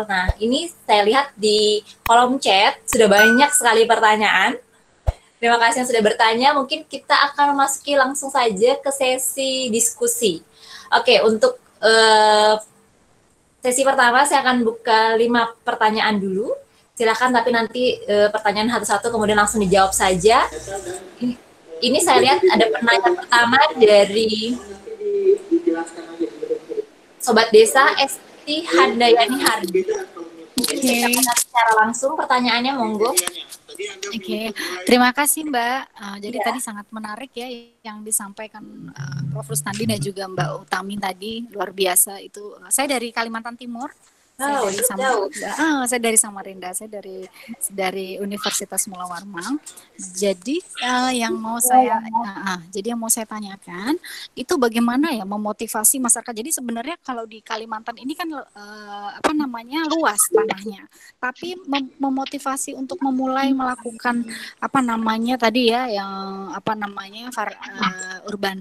Nah, ini saya lihat di kolom chat sudah banyak sekali pertanyaan. Terima kasih yang sudah bertanya. Mungkin kita akan memasuki langsung saja ke sesi diskusi. Oke, untuk sesi pertama saya akan buka 5 pertanyaan dulu. Silakan, tapi nanti pertanyaan satu-satu kemudian langsung dijawab saja. Ini saya lihat ada penanya pertama dari Sobat Desa Esti Handayani Hardi. Mungkin bisa secara langsung pertanyaannya, monggo. Oke, terima kasih Mbak. Jadi tadi sangat menarik ya yang disampaikan Prof. Rusnandi dan juga Mbak Utami tadi, luar biasa itu. Saya dari Kalimantan Timur. Saya dari Samarinda, saya dari Universitas Mula Warman. Jadi yang mau saya tanyakan itu bagaimana ya memotivasi masyarakat. Jadi sebenarnya kalau di Kalimantan ini kan luas tanahnya, tapi memotivasi untuk memulai melakukan urban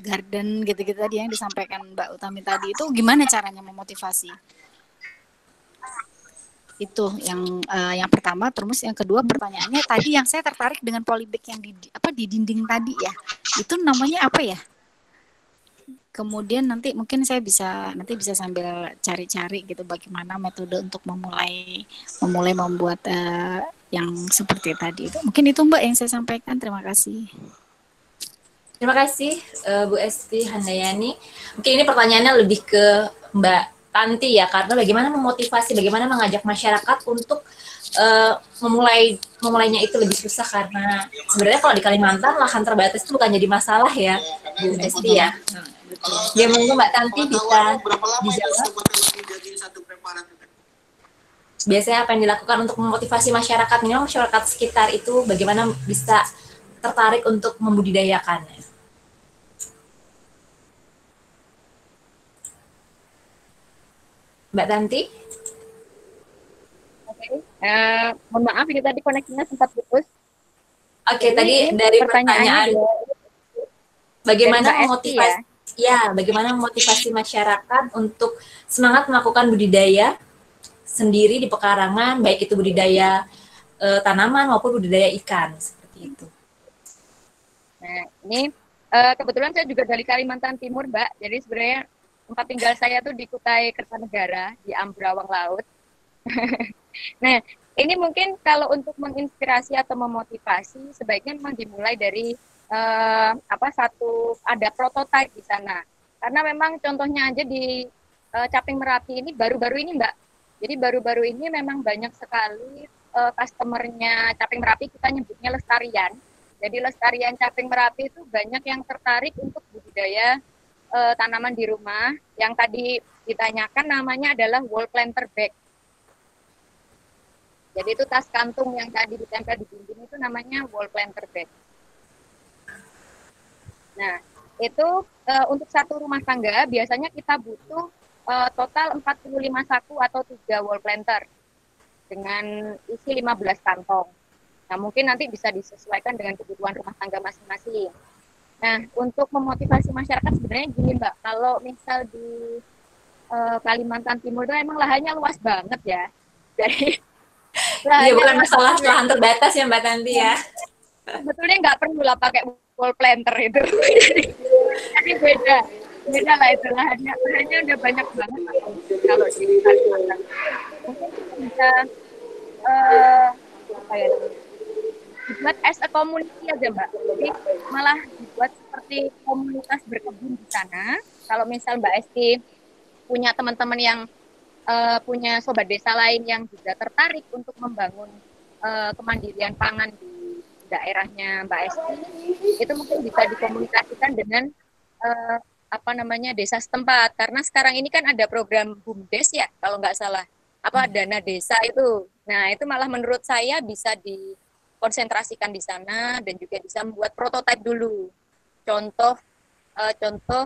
garden gitu-gitu tadi yang disampaikan Mbak Utami tadi, itu gimana caranya memotivasi? Itu yang pertama. Terus yang kedua pertanyaannya tadi yang saya tertarik dengan polybag yang di dinding tadi ya, itu namanya apa ya? Kemudian nanti mungkin saya bisa sambil cari-cari gitu bagaimana metode untuk memulai membuat yang seperti tadi itu. Mungkin itu Mbak yang saya sampaikan. Terima kasih. Terima kasih Bu Esti Handayani. Mungkin ini pertanyaannya lebih ke Mbak Tanti ya, karena bagaimana memotivasi, bagaimana mengajak masyarakat untuk memulainya itu lebih susah, karena sebenarnya kalau di Kalimantan lahan terbatas itu bukan jadi masalah ya, Bu Esti ya. Ya, monggo Mbak Tanti bisa dijawab. Biasanya apa yang dilakukan untuk memotivasi masyarakat, minimal masyarakat sekitar itu bagaimana bisa tertarik untuk membudidayakannya? Mbak Tanti? Oke, mohon maaf ini tadi koneksinya sempat putus. Oke, tadi dari pertanyaan bagaimana memotivasi bagaimana memotivasi masyarakat untuk semangat melakukan budidaya sendiri di pekarangan, baik itu budidaya tanaman maupun budidaya ikan, seperti itu. Nah, ini kebetulan saya juga dari Kalimantan Timur, Mbak. Jadi sebenarnya tempat tinggal saya tuh di Kutai Kertanegara, di Ambrawang Laut. Nah, ini mungkin kalau untuk menginspirasi atau memotivasi, sebaiknya memang dimulai dari ada prototipe di sana. Karena memang contohnya aja di Caping Merapi ini baru-baru ini, Mbak. Jadi baru-baru ini memang banyak sekali customernya Caping Merapi, kita nyebutnya lestarian. Jadi lestarian Caping Merapi itu banyak yang tertarik untuk budidaya tanaman di rumah. Yang tadi ditanyakan namanya adalah wall planter bag. Jadi itu tas kantung yang tadi ditempel di dinding itu namanya wall planter bag. Nah, itu untuk satu rumah tangga biasanya kita butuh total 45 saku atau 3 wall planter dengan isi 15 kantong. Nah, mungkin nanti bisa disesuaikan dengan kebutuhan rumah tangga masing-masing. Nah, untuk memotivasi masyarakat sebenarnya gini Mbak, kalau misal di Kalimantan Timur itu emang lahannya luas banget ya. Jadi iya, bukan masalah lahan terbatas ya Mbak Tanti ya. Sebetulnya nggak perlu lah pakai wall planter itu. Jadi beda lah itu lahannya udah banyak banget kalau di Kalimantan. Mungkin bisa dibuat as a community aja Mbak. Jadi malah dibuat seperti komunitas berkebun di sana. Kalau misal Mbak Esti punya teman-teman yang punya sobat desa lain yang juga tertarik untuk membangun kemandirian pangan di daerahnya Mbak Esti, itu mungkin bisa dikomunikasikan dengan desa setempat. Karena sekarang ini kan ada program BUMDes ya, kalau nggak salah, dana desa itu. Nah, itu malah menurut saya bisa dikonsentrasikan di sana dan juga bisa membuat prototipe dulu. Contoh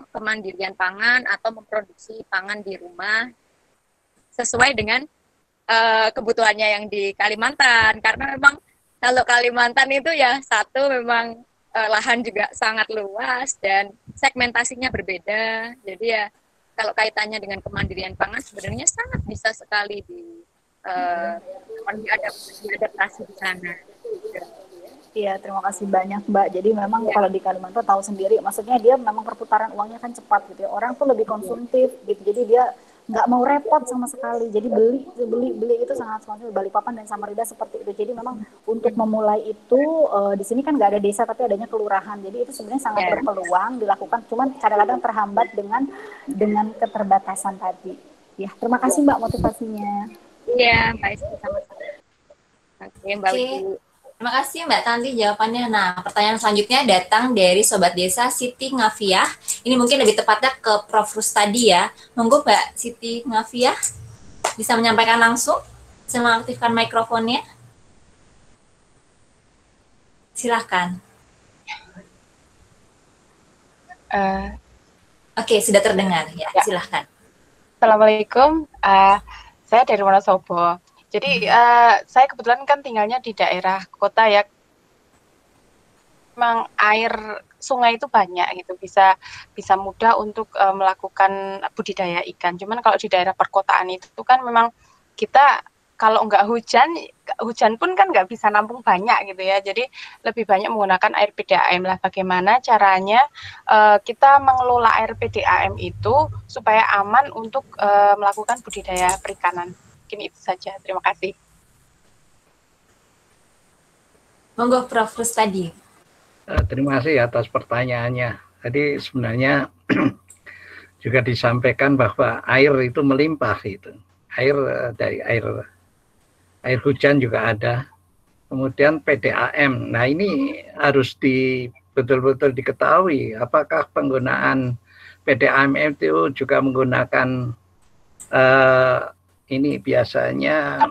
kemandirian pangan atau memproduksi pangan di rumah sesuai dengan kebutuhannya yang di Kalimantan. Karena memang kalau Kalimantan itu ya satu memang lahan juga sangat luas dan segmentasinya berbeda. Jadi ya kalau kaitannya dengan kemandirian pangan sebenarnya sangat bisa sekali diadaptasi di sana. Iya, terima kasih banyak Mbak. Jadi memang kalau di Kalimantan tahu sendiri, maksudnya dia memang perputaran uangnya kan cepat gitu ya. Orang tuh lebih konsumtif gitu. Jadi dia nggak mau repot sama sekali. Jadi beli itu sangat konsumtif. Balikpapan dan Samarinda seperti itu. Jadi memang untuk memulai itu di sini kan nggak ada desa tapi adanya kelurahan. Jadi itu sebenarnya sangat berpeluang dilakukan. Cuman kadang-kadang terhambat dengan keterbatasan tadi. Ya, terima kasih Mbak motivasinya. Iya, Mbak Esti sama-sama. Oke, Mbak Uci. Terima kasih Mbak Tanti jawabannya. Nah, pertanyaan selanjutnya datang dari Sobat Desa Siti Ngafiah. Ini mungkin lebih tepatnya ke Prof. Rustadi ya. Monggo Mbak Siti Ngafiah bisa menyampaikan langsung, bisa mengaktifkan mikrofonnya. Silahkan. Oke, sudah terdengar ya. Silahkan. Assalamualaikum. Saya dari Wonosobo. Jadi saya kebetulan kan tinggalnya di daerah kota ya. Memang air sungai itu banyak gitu, bisa mudah untuk melakukan budidaya ikan. Cuman kalau di daerah perkotaan itu kan memang kita kalau nggak hujan pun kan nggak bisa nampung banyak gitu ya. Jadi lebih banyak menggunakan air PDAM lah. Bagaimana caranya kita mengelola air PDAM itu supaya aman untuk melakukan budidaya perikanan. Mungkin itu saja. Terima kasih. Monggo Prof. Rustadi. Terima kasih atas pertanyaannya. Tadi sebenarnya juga disampaikan bahwa air itu melimpah itu. Air dari air hujan juga ada. Kemudian PDAM. Nah, ini harus betul-betul diketahui apakah penggunaan PDAM itu juga menggunakan ini biasanya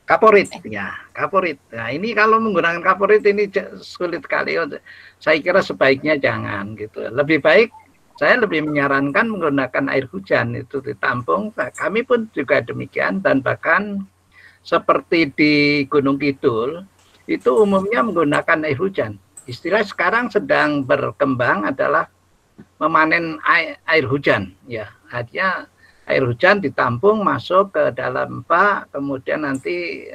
kaporit ya, kaporit. Nah, ini kalau menggunakan kaporit ini sulit sekali. Saya kira sebaiknya jangan gitu. Lebih baik saya lebih menyarankan menggunakan air hujan itu ditampung. Kami pun juga demikian dan bahkan seperti di Gunung Kidul itu umumnya menggunakan air hujan. Istilah sekarang sedang berkembang adalah memanen air hujan ya. Artinya air hujan ditampung masuk ke dalam bak, kemudian nanti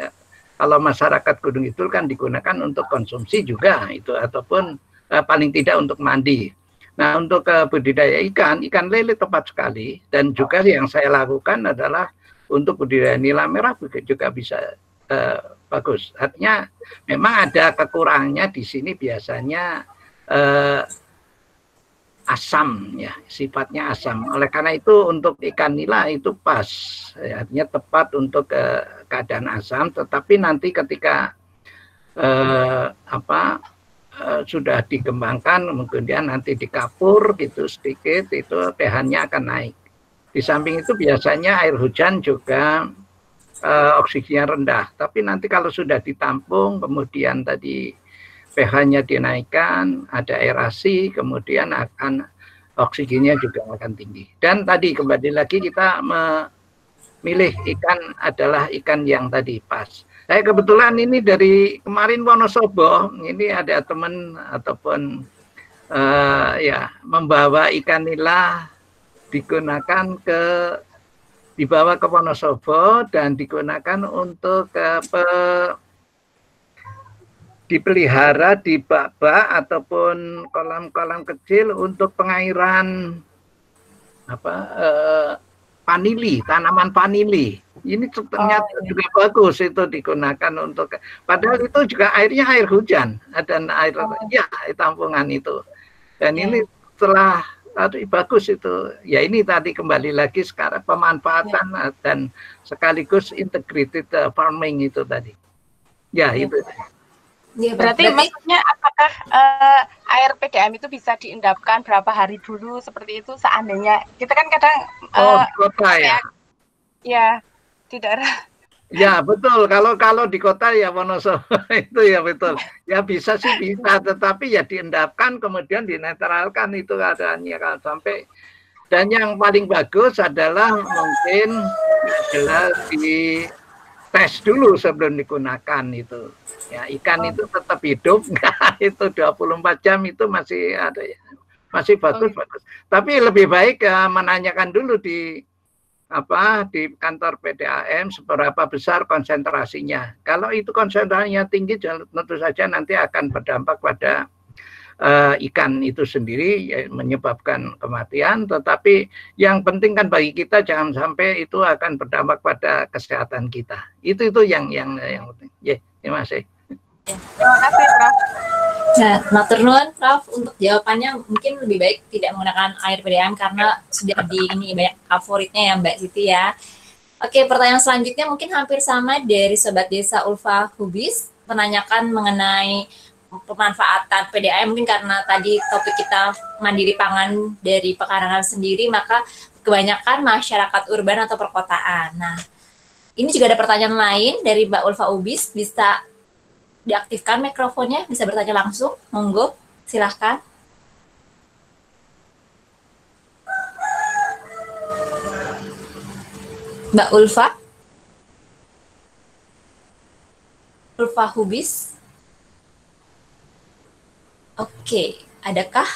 kalau masyarakat Gunung Kidul kan digunakan untuk konsumsi juga itu ataupun paling tidak untuk mandi. Nah, untuk budidaya ikan lele tepat sekali dan juga yang saya lakukan adalah untuk budidaya nila merah juga bisa bagus. Artinya memang ada kekurangannya di sini biasanya asam ya, sifatnya asam. Oleh karena itu untuk ikan nila itu pas, ya, artinya tepat untuk keadaan asam. Tetapi nanti ketika sudah dikembangkan, kemudian nanti dikapur gitu sedikit, itu pH-nya akan naik. Di samping itu biasanya air hujan juga oksigennya rendah. Tapi nanti kalau sudah ditampung, kemudian tadi pH-nya dinaikkan, ada aerasi, kemudian akan oksigennya juga akan tinggi. Dan tadi kembali lagi kita memilih ikan adalah ikan yang tadi pas. Saya kebetulan ini dari kemarin Wonosobo, ini ada teman ataupun membawa ikan nila dibawa ke Wonosobo dan digunakan untuk dipelihara di bak-bak ataupun kolam-kolam kecil untuk pengairan vanili, tanaman vanili. Ini ternyata juga bagus itu digunakan untuk, padahal itu juga airnya air hujan dan air tampungan itu. Dan ini setelah bagus itu. Ya ini tadi kembali lagi sekarang pemanfaatan dan sekaligus integrated farming itu tadi. Ya itu. Ya, berarti maksudnya apakah air PDAM itu bisa diendapkan berapa hari dulu seperti itu seandainya kita kan kadang kota ya. Ya, di daerah. Ya, betul. Kalau di kota ya Wonosobo itu ya betul. Ya bisa sih bisa, tetapi ya diendapkan kemudian dinetralkan itu keadaannya kalau sampai. Dan yang paling bagus adalah mungkin adalah tes dulu sebelum digunakan itu. Ya, ikan itu tetap hidup, itu 24 jam itu masih ada, masih bagus. Tapi lebih baik menanyakan dulu di kantor PDAM seberapa besar konsentrasinya. Kalau itu konsentrasinya tinggi, tentu saja nanti akan berdampak pada ikan itu sendiri, menyebabkan kematian. Tetapi yang penting kan bagi kita jangan sampai itu akan berdampak pada kesehatan kita. Itu yang penting. Terima kasih. Terima kasih, Prof. Nah, matur nuwun Prof, untuk jawabannya mungkin lebih baik tidak menggunakan air PDAM karena sudah ini banyak favoritnya ya Mbak Siti ya. Oke, pertanyaan selanjutnya mungkin hampir sama dari Sobat Desa Ulfa Hubis, menanyakan mengenai pemanfaatan PDAM. Mungkin karena tadi topik kita mandiri pangan dari pekarangan sendiri, maka kebanyakan masyarakat urban atau perkotaan. Nah, ini juga ada pertanyaan lain dari Mbak Ulfa Hubis, bisa diaktifkan mikrofonnya, bisa bertanya langsung, monggo, silahkan. Mbak Ulfa Hubis. Oke, adakah?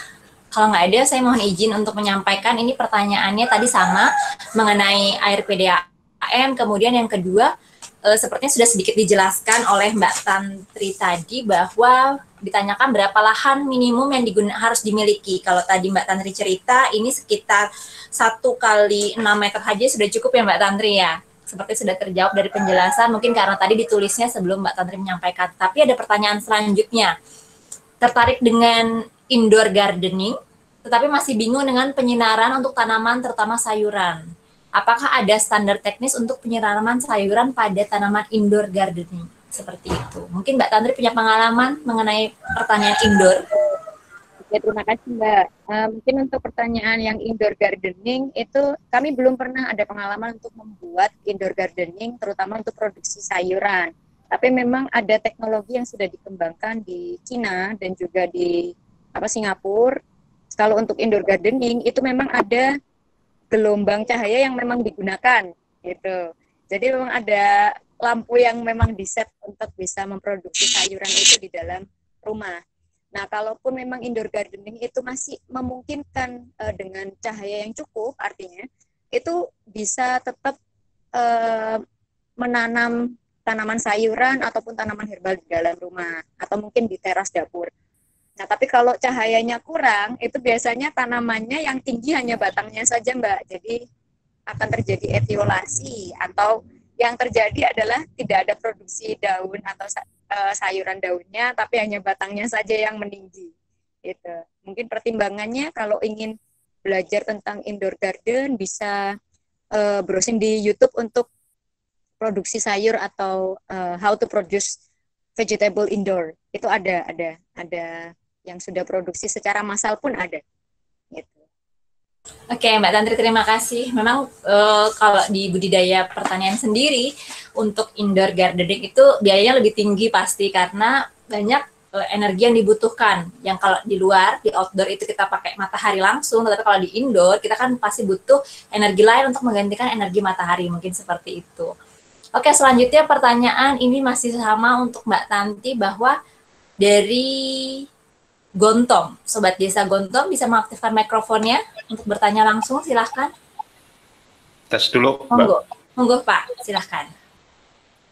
Kalau nggak ada, saya mohon izin untuk menyampaikan ini pertanyaannya tadi sama mengenai air PDAM, kemudian yang kedua, sepertinya sudah sedikit dijelaskan oleh Mbak Tantri tadi bahwa ditanyakan berapa lahan minimum yang harus dimiliki. Kalau tadi Mbak Tantri cerita ini sekitar 1 kali 6 meter saja sudah cukup ya Mbak Tantri ya. Seperti sudah terjawab dari penjelasan, mungkin karena tadi ditulisnya sebelum Mbak Tantri menyampaikan. Tapi ada pertanyaan selanjutnya. Tertarik dengan indoor gardening, tetapi masih bingung dengan penyinaran untuk tanaman terutama sayuran. Apakah ada standar teknis untuk penyiraman sayuran pada tanaman indoor gardening? Seperti itu. Mungkin Mbak Tantri punya pengalaman mengenai pertanyaan indoor. Ya, terima kasih Mbak. Mungkin untuk pertanyaan yang indoor gardening itu kami belum pernah ada pengalaman untuk membuat indoor gardening, terutama untuk produksi sayuran. Tapi memang ada teknologi yang sudah dikembangkan di Cina dan juga di Singapura. Kalau untuk indoor gardening itu memang ada gelombang cahaya yang memang digunakan gitu. Jadi memang ada lampu yang memang diset untuk bisa memproduksi sayuran itu di dalam rumah. Nah, kalaupun memang indoor gardening itu masih memungkinkan dengan cahaya yang cukup, artinya itu bisa tetap menanam tanaman sayuran ataupun tanaman herbal di dalam rumah atau mungkin di teras dapur. Nah, tapi kalau cahayanya kurang, itu biasanya tanamannya yang tinggi hanya batangnya saja, Mbak. Jadi akan terjadi etiolasi atau yang terjadi adalah tidak ada produksi daun atau sayuran daunnya, tapi hanya batangnya saja yang meninggi. Gitu. Mungkin pertimbangannya kalau ingin belajar tentang indoor garden bisa browsing di YouTube untuk produksi sayur atau how to produce vegetable indoor. Itu ada yang sudah produksi secara massal pun ada. Gitu. Oke, Mbak Tantri, terima kasih. Memang kalau di budidaya pertanian sendiri untuk indoor gardening itu biayanya lebih tinggi pasti karena banyak energi yang dibutuhkan. Yang kalau di luar, di outdoor itu kita pakai matahari langsung, tetapi kalau di indoor kita kan pasti butuh energi lain untuk menggantikan energi matahari, mungkin seperti itu. Oke, selanjutnya pertanyaan ini masih sama untuk Mbak Tanti bahwa dari Gontom, Sobat Desa Gontom bisa mengaktifkan mikrofonnya untuk bertanya langsung, silahkan. Tes dulu, Mbak. Monggo Pak, silahkan.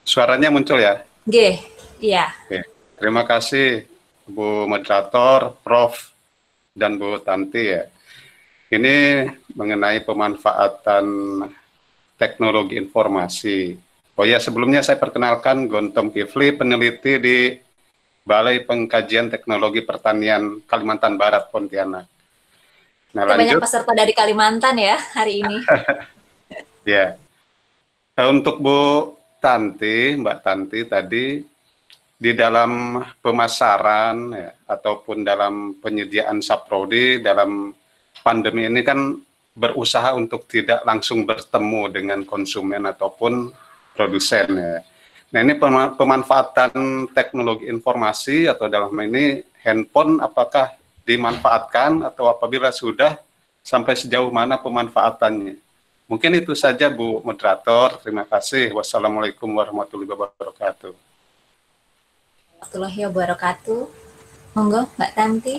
Suaranya muncul ya? Iya. Oke. Terima kasih Bu Moderator, Prof, dan Bu Tanti ya. Ini mengenai pemanfaatan teknologi informasi. Oh ya, sebelumnya saya perkenalkan Gontom Kifli, peneliti di Balai Pengkajian Teknologi Pertanian Kalimantan Barat, Pontianak. Nah, banyak peserta dari Kalimantan ya hari ini. Ya. Untuk Bu Tanti, Mbak Tanti tadi di dalam pemasaran ya, ataupun dalam penyediaan saprodi dalam pandemi ini kan berusaha untuk tidak langsung bertemu dengan konsumen ataupun produsen ya. Nah, ini pemanfaatan teknologi informasi atau dalam ini handphone apakah dimanfaatkan atau apabila sudah sampai sejauh mana pemanfaatannya? Mungkin itu saja Bu Moderator. Terima kasih. Wassalamualaikum warahmatullahi wabarakatuh. Warahmatullahi wabarakatuh. Monggo Mbak Tanti.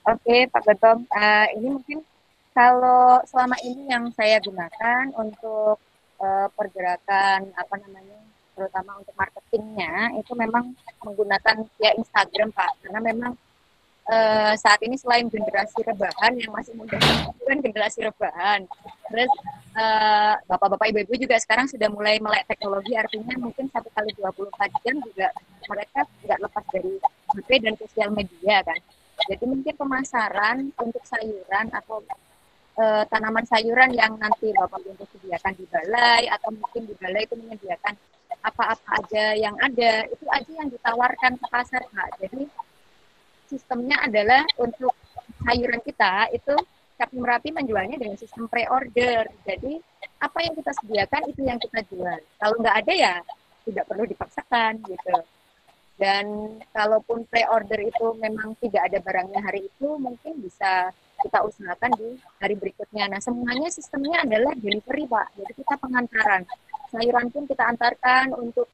Oke, Pak Gotong. Ini mungkin kalau selama ini yang saya gunakan untuk pergerakan terutama untuk marketingnya itu memang menggunakan ya Instagram, Pak, karena memang saat ini selain generasi rebahan yang masih muda itu kan generasi rebahan, terus bapak-bapak ibu-ibu juga sekarang sudah mulai melek teknologi, artinya mungkin 1 kali 24 jam juga mereka tidak lepas dari HP dan sosial media kan. Jadi mungkin pemasaran untuk sayuran atau tanaman sayuran yang nanti bapak ibu sediakan di balai, atau mungkin di balai itu menyediakan apa-apa aja yang ada, itu aja yang ditawarkan ke pasar, Pak. Jadi sistemnya adalah untuk sayuran kita itu Capim Merapi menjualnya dengan sistem pre-order. Jadi apa yang kita sediakan itu yang kita jual. Kalau nggak ada ya tidak perlu dipaksakan gitu. Dan kalaupun pre-order itu memang tidak ada barangnya hari itu, mungkin bisa kita usahakan di hari berikutnya. Nah, semuanya sistemnya adalah delivery, Pak. Jadi kita pengantaran. Sayuran pun kita antarkan, untuk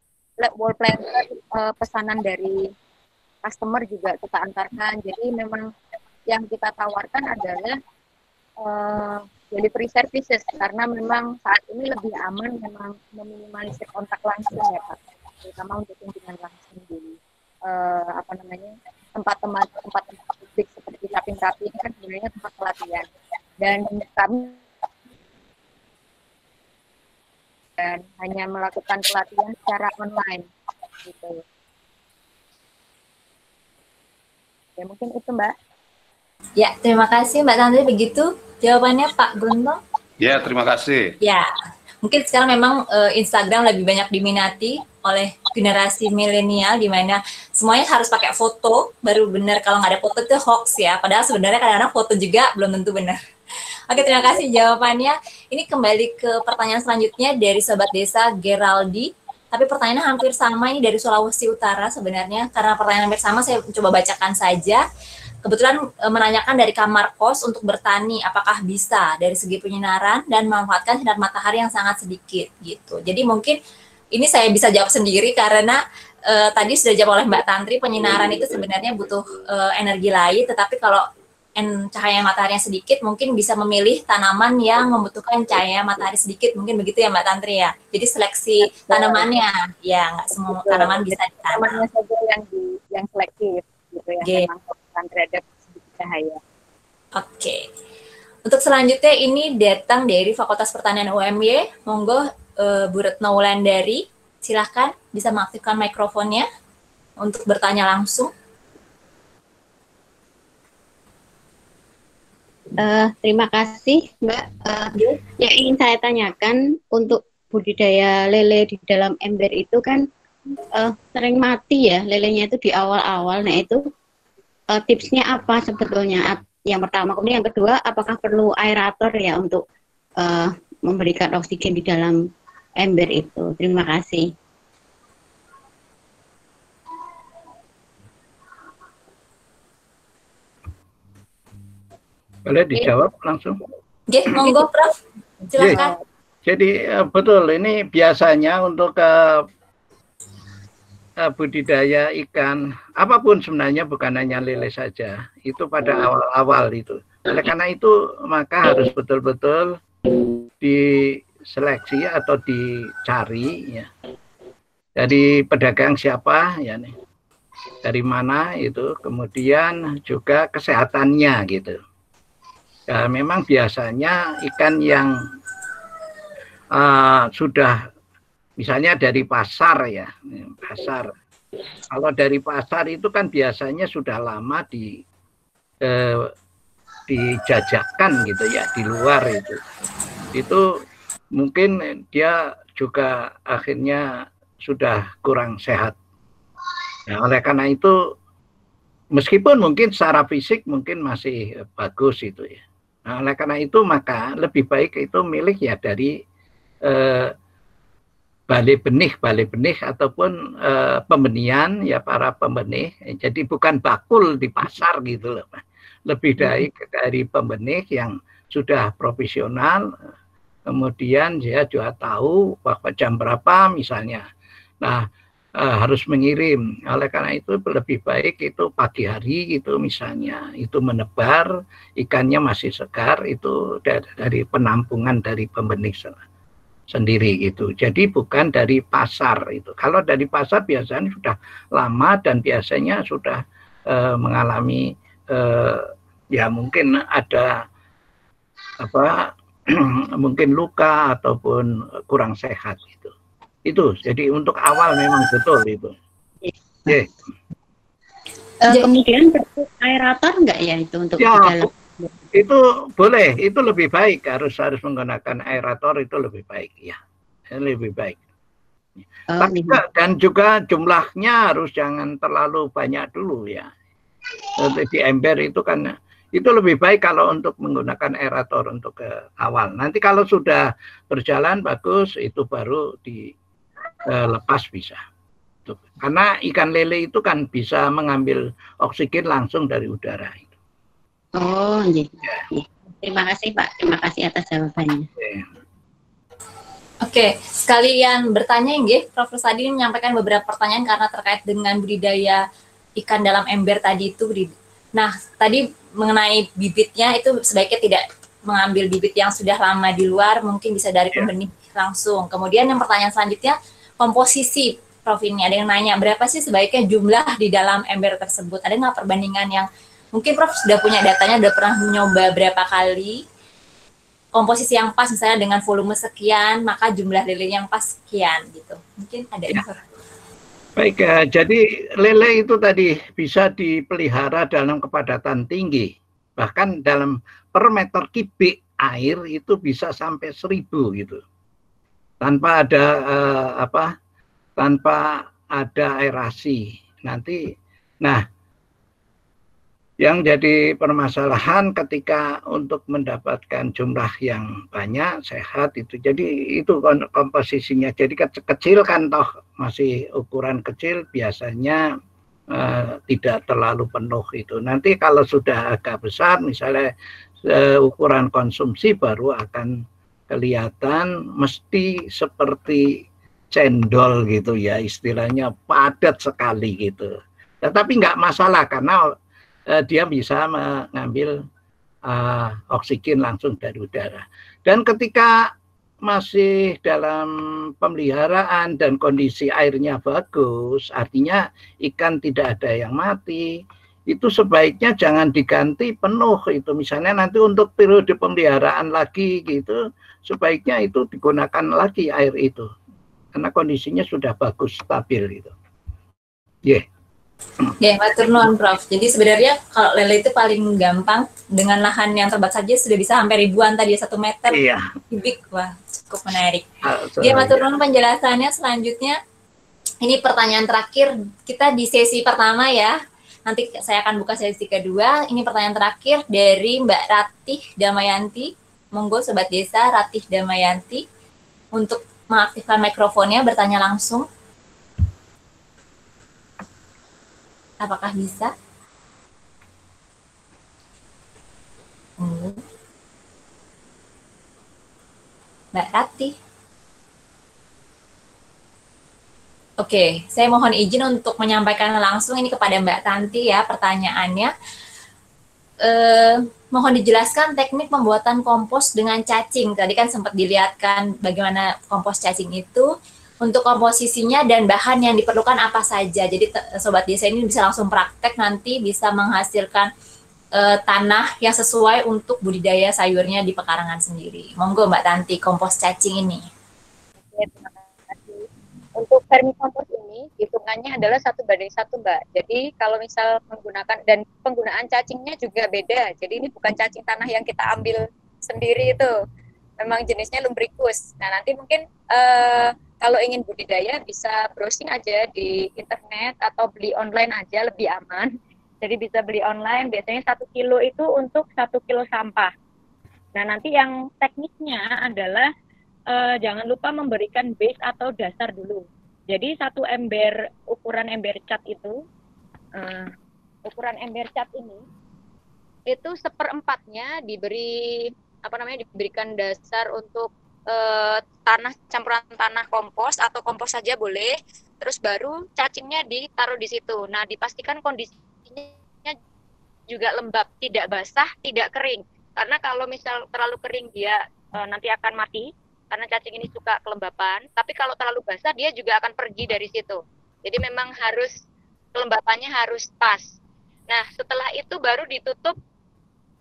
wall planter pesanan dari customer juga kita antarkan. Jadi memang yang kita tawarkan adalah delivery services, karena memang saat ini lebih aman memang meminimalisir kontak langsung ya, Pak, terutama untuk kunjungan langsung di tempat-tempat publik seperti Capim Merapi ini kan sebenarnya tempat pelatihan, dan kami hanya melakukan pelatihan secara online gitu. Ya mungkin itu, Mbak. Ya, terima kasih Mbak Tanti. Begitu jawabannya Pak Gontong. Ya, terima kasih. Ya, mungkin sekarang memang Instagram lebih banyak diminati oleh generasi milenial, di mana semuanya harus pakai foto baru benar. Kalau nggak ada foto itu hoax ya. Padahal sebenarnya kadang-kadang foto juga belum tentu benar. Oke, terima kasih jawabannya. Ini kembali ke pertanyaan selanjutnya dari Sobat Desa Geraldi. Tapi pertanyaannya hampir sama, ini dari Sulawesi Utara sebenarnya. Karena pertanyaan hampir sama, saya coba bacakan saja. Kebetulan menanyakan dari kamar kos untuk bertani, apakah bisa dari segi penyinaran dan memanfaatkan sinar matahari yang sangat sedikit gitu. Jadi mungkin ini saya bisa jawab sendiri karena tadi sudah jawab oleh Mbak Tantri, penyinaran itu sebenarnya butuh energi lain, tetapi kalau cahaya matahari yang sedikit mungkin bisa memilih tanaman yang membutuhkan cahaya matahari sedikit, mungkin begitu ya Mbak Tantri ya. Jadi seleksi tanamannya, ya nggak semua tanaman bisa ditanam. Tanamannya saja yang selektif gitu ya, memang terhadap sedikit cahaya. Oke. Untuk selanjutnya ini datang dari Fakultas Pertanian UMY. Monggo Bu Retno Wulandari, silahkan bisa mengaktifkan mikrofonnya untuk bertanya langsung. Terima kasih Mbak. Yang ingin saya tanyakan, untuk budidaya lele di dalam ember itu kan sering mati ya lelenya itu di awal-awal. Nah itu tipsnya apa sebetulnya? Yang pertama. Kemudian yang kedua, apakah perlu aerator ya untuk memberikan oksigen di dalam ember itu? Terima kasih. Boleh dijawab langsung? Oke, monggo Prof. Silakan. Jadi betul, ini biasanya untuk budidaya ikan apapun sebenarnya, bukan hanya lele saja, itu pada awal-awal itu. Oleh karena itu maka harus betul-betul diseleksi atau dicari ya, dari pedagang siapa ya nih, dari mana itu, kemudian juga kesehatannya gitu. Ya, memang biasanya ikan yang sudah misalnya dari pasar ya, pasar. Kalau dari pasar itu kan biasanya sudah lama dijajakan gitu ya, di luar itu. Itu mungkin dia juga akhirnya sudah kurang sehat. Nah, oleh karena itu meskipun mungkin secara fisik mungkin masih bagus itu ya. Nah, oleh karena itu maka lebih baik itu milik ya dari balai benih ataupun pembenihan ya, para pembenih. Jadi bukan bakul di pasar gitu loh. Lebih baik dari pembenih yang sudah profesional, kemudian dia juga tahu bahwa jam berapa misalnya. Nah, harus mengirim. Oleh karena itu lebih baik itu pagi hari gitu misalnya, itu menebar, ikannya masih segar, itu dari penampungan dari pembenih sendiri gitu. Jadi bukan dari pasar itu. Kalau dari pasar biasanya sudah lama dan biasanya sudah mengalami ya mungkin ada apa mungkin luka ataupun kurang sehat gitu. Itu jadi untuk awal memang betul itu. Yeah. Kemudian bentuk aerator enggak ya itu untuk ya, di dalam? Itu boleh, itu lebih baik, harus menggunakan aerator, itu lebih baik ya, lebih baik. Tapi dan juga jumlahnya harus jangan terlalu banyak dulu ya. Di ember itu kan itu lebih baik kalau untuk menggunakan aerator untuk ke awal. Nanti kalau sudah berjalan bagus, itu baru dilepas bisa. Karena ikan lele itu kan bisa mengambil oksigen langsung dari udara. Oh, iya. Terima kasih Pak, terima kasih atas jawabannya. Oke, sekalian bertanya nggih, Prof. Rusadi menyampaikan beberapa pertanyaan karena terkait dengan budidaya ikan dalam ember tadi itu. Nah, tadi mengenai bibitnya itu sebaiknya tidak mengambil bibit yang sudah lama di luar, mungkin bisa dari pembenih langsung. Kemudian yang pertanyaan selanjutnya, komposisi, Prof. Ini ada yang nanya, berapa sih sebaiknya jumlah di dalam ember tersebut? Ada nggak perbandingan yang mungkin Prof. sudah punya datanya, sudah pernah mencoba berapa kali komposisi yang pas misalnya dengan volume sekian, maka jumlah lele yang pas sekian gitu. Mungkin ada informasi. Baik, jadi lele itu tadi bisa dipelihara dalam kepadatan tinggi. Bahkan dalam per meter kubik air itu bisa sampai 1000 gitu. Tanpa ada tanpa ada aerasi. Nanti yang jadi permasalahan ketika untuk mendapatkan jumlah yang banyak, sehat itu. Jadi itu komposisinya. Jadi kecil kan toh masih ukuran kecil biasanya tidak terlalu penuh itu. Nanti kalau sudah agak besar misalnya ukuran konsumsi baru akan kelihatan mesti seperti cendol gitu ya, istilahnya padat sekali gitu. Tetapi nggak masalah karena dia bisa mengambil oksigen langsung dari udara. Dan ketika masih dalam pemeliharaan dan kondisi airnya bagus, artinya ikan tidak ada yang mati, itu sebaiknya jangan diganti penuh itu. Misalnya nanti untuk periode pemeliharaan lagi gitu, sebaiknya itu digunakan lagi air itu. Karena kondisinya sudah bagus, stabil gitu. Yeah. Ya, matur nuwun Prof. Jadi sebenarnya kalau lele itu paling gampang dengan lahan yang terbatas saja sudah bisa sampai ribuan tadi 1 meter. Iya. Kubik. Wah, cukup menarik. Ya, matur nuwun penjelasannya. Selanjutnya ini pertanyaan terakhir kita di sesi pertama ya. Nanti saya akan buka sesi kedua. Ini pertanyaan terakhir dari Mbak Ratih Damayanti. Monggo Sobat Desa Ratih Damayanti untuk mengaktifkan mikrofonnya bertanya langsung. Apakah bisa? Mbak Ratih. Oke, saya mohon izin untuk menyampaikan langsung ini kepada Mbak Tanti ya pertanyaannya. Mohon dijelaskan teknik pembuatan kompos dengan cacing. Tadi kan sempat dilihatkan bagaimana kompos cacing itu. Untuk komposisinya dan bahan yang diperlukan apa saja. Jadi Sobat Desa ini bisa langsung praktek nanti bisa menghasilkan tanah yang sesuai untuk budidaya sayurnya di pekarangan sendiri. Monggo Mbak Tanti, kompos cacing ini. Oke, terima kasih. Untuk vermikompos ini hitungannya adalah 1:1 Mbak. Jadi kalau misal menggunakan dan penggunaan cacingnya juga beda. Jadi ini bukan cacing tanah yang kita ambil sendiri itu. Memang jenisnya lumbricus. Nah nanti mungkin kalau ingin budidaya bisa browsing aja di internet atau beli online aja lebih aman. Jadi bisa beli online, biasanya 1 kilo itu untuk 1 kilo sampah. Nah nanti yang tekniknya adalah jangan lupa memberikan base atau dasar dulu. Jadi satu ember, ukuran ember cat itu, ukuran ember cat ini, itu 1/4-nya diberikan dasar untuk campuran tanah kompos atau kompos saja boleh. Terus baru cacingnya ditaruh di situ. Nah, dipastikan kondisinya juga lembab, tidak basah, tidak kering. Karena kalau misal terlalu kering dia nanti akan mati, karena cacing ini suka kelembapan. Tapi kalau terlalu basah dia juga akan pergi dari situ. Jadi memang harus kelembapannya harus pas. Nah, setelah itu baru ditutup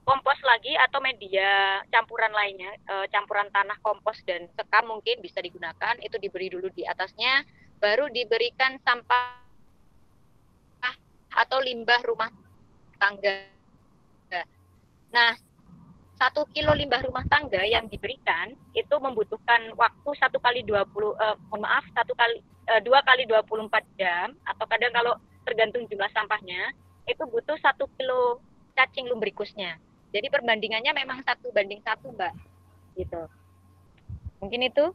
kompos lagi atau media campuran lainnya, campuran tanah kompos dan sekam mungkin bisa digunakan. Itu diberi dulu di atasnya, baru diberikan sampah atau limbah rumah tangga. Nah, 1 kilo limbah rumah tangga yang diberikan itu membutuhkan waktu 2 kali 24 jam, atau kadang kalau tergantung jumlah sampahnya itu butuh 1 kilo cacing lumbricusnya. Jadi perbandingannya memang 1:1, Mbak. Gitu. Mungkin itu.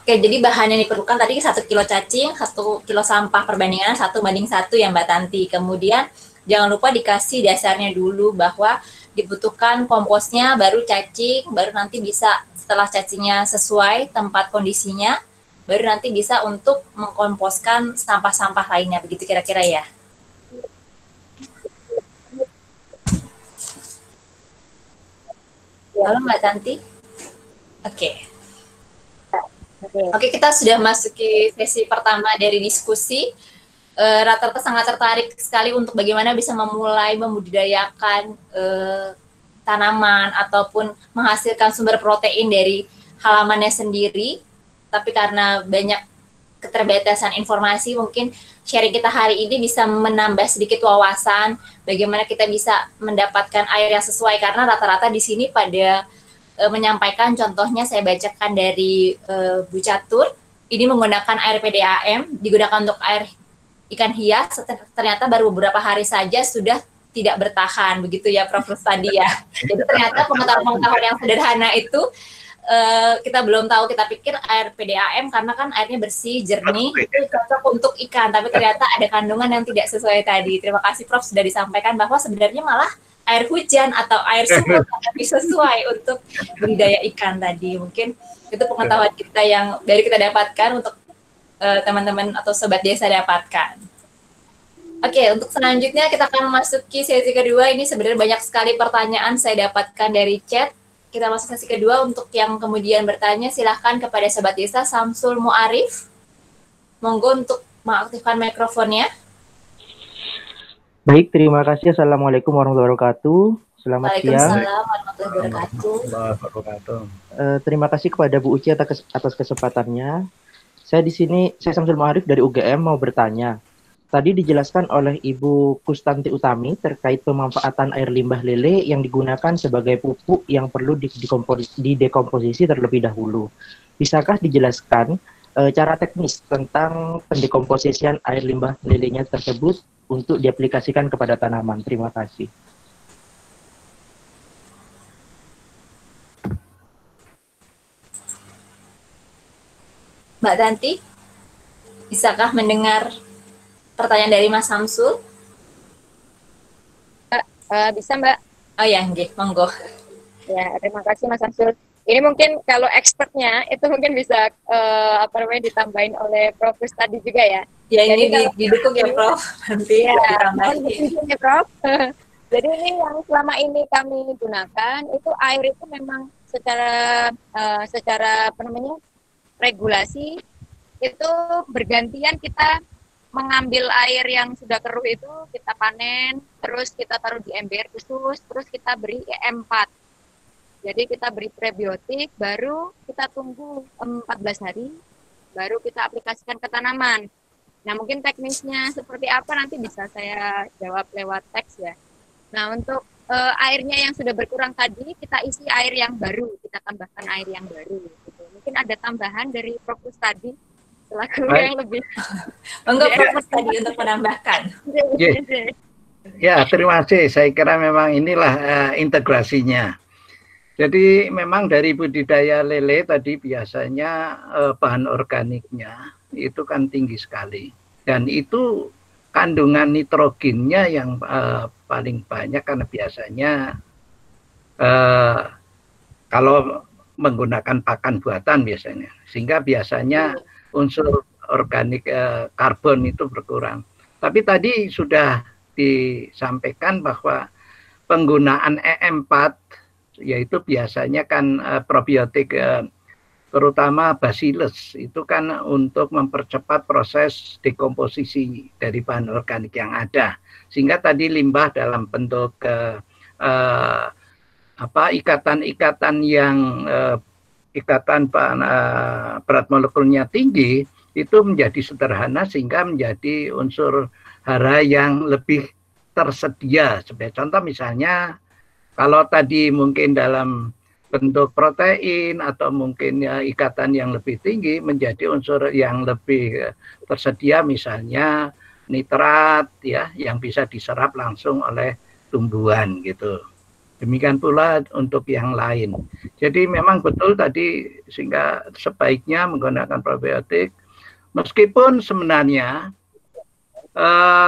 Oke, jadi bahan yang diperlukan tadi 1 kilo cacing, 1 kilo sampah, perbandingannya 1:1 ya Mbak Tanti. Kemudian jangan lupa dikasih dasarnya dulu bahwa dibutuhkan komposnya, baru cacing, baru nanti bisa setelah cacingnya sesuai tempat kondisinya, baru nanti bisa untuk mengkomposkan sampah-sampah lainnya. Begitu kira-kira ya? Halo Mbak Tanti. Oke. Oke, kita sudah masuki sesi pertama dari diskusi. Rata-rata sangat tertarik sekali untuk bagaimana bisa memulai membudidayakan tanaman ataupun menghasilkan sumber protein dari halamannya sendiri. Tapi karena banyak keterbatasan informasi, mungkin sharing kita hari ini bisa menambah sedikit wawasan bagaimana kita bisa mendapatkan air yang sesuai, karena rata-rata di sini pada menyampaikan, contohnya saya bacakan dari Bu Catur, ini menggunakan air PDAM, digunakan untuk air ikan hias, ternyata baru beberapa hari saja sudah tidak bertahan, begitu ya Prof. tadi ya. Jadi ternyata pengetahuan-pengetahuan yang sederhana itu kita belum tahu, kita pikir air PDAM karena kan airnya bersih, jernih, itu cocok untuk ikan, tapi ternyata ada kandungan yang tidak sesuai tadi. Terima kasih Prof. sudah disampaikan bahwa sebenarnya malah air hujan atau air sumur lebih sesuai untuk budidaya ikan tadi. Mungkin itu pengetahuan kita yang dari kita dapatkan untuk teman-teman atau sobat desa dapatkan. Oke, untuk selanjutnya kita akan memasuki sesi kedua. Ini sebenarnya banyak sekali pertanyaan saya dapatkan dari chat. Kita masuk sesi kedua. Untuk yang kemudian bertanya, silahkan kepada sobat desa Samsul Muarif. Monggo untuk mengaktifkan mikrofonnya. Baik, terima kasih. Assalamualaikum warahmatullahi wabarakatuh. Selamat siang. Waalaikumsalam warahmatullahi wabarakatuh. Terima kasih kepada Bu Uci atas kesempatannya. Saya Samsul Muarif dari UGM mau bertanya. Tadi dijelaskan oleh Ibu Kustanti Utami terkait pemanfaatan air limbah lele yang digunakan sebagai pupuk yang perlu didekomposisi terlebih dahulu. Bisakah dijelaskan cara teknis tentang pendekomposisian air limbah lelenya tersebut untuk diaplikasikan kepada tanaman? Terima kasih. Mbak Tanti, bisakah mendengar pertanyaan dari Mas Samsul? Bisa Mbak. Oh ya, monggo. Ya, terima kasih Mas Samsul. Ini mungkin kalau expertnya itu mungkin bisa ditambahin oleh Prof tadi juga ya. Ya, ini didukung ya Prof. Nanti ya, ditambahin. Ya, Prof. Jadi ini yang selama ini kami gunakan itu air itu memang secara regulasi itu bergantian kita mengambil air yang sudah keruh itu kita panen, terus kita taruh di ember khusus, terus kita beri E4. Jadi kita beri prebiotik, baru kita tunggu 14 hari, baru kita aplikasikan ke tanaman. Nah mungkin teknisnya seperti apa nanti bisa saya jawab lewat teks ya. Nah untuk airnya yang sudah berkurang tadi, kita isi air yang baru, kita tambahkan air yang baru. Gitu. Mungkin ada tambahan dari Prof tadi, selaku yang lebih. Enggak Prof tadi untuk menambahkan. Ya, terima kasih. Saya kira memang inilah integrasinya. Jadi memang dari budidaya lele tadi biasanya bahan organiknya itu kan tinggi sekali. Dan itu kandungan nitrogennya yang paling banyak karena biasanya kalau menggunakan pakan buatan biasanya, sehingga biasanya unsur organik karbon itu berkurang. Tapi tadi sudah disampaikan bahwa penggunaan EM4 yaitu biasanya kan probiotik terutama Bacillus itu kan untuk mempercepat proses dekomposisi dari bahan organik yang ada, sehingga tadi limbah dalam bentuk ikatan-ikatan yang ikatan berat molekulnya tinggi itu menjadi sederhana sehingga menjadi unsur hara yang lebih tersedia. Sebagai contoh misalnya kalau tadi mungkin dalam bentuk protein atau mungkin ikatan yang lebih tinggi menjadi unsur yang lebih tersedia, misalnya nitrat ya yang bisa diserap langsung oleh tumbuhan gitu. Demikian pula untuk yang lain. Jadi memang betul tadi sehingga sebaiknya menggunakan probiotik meskipun sebenarnya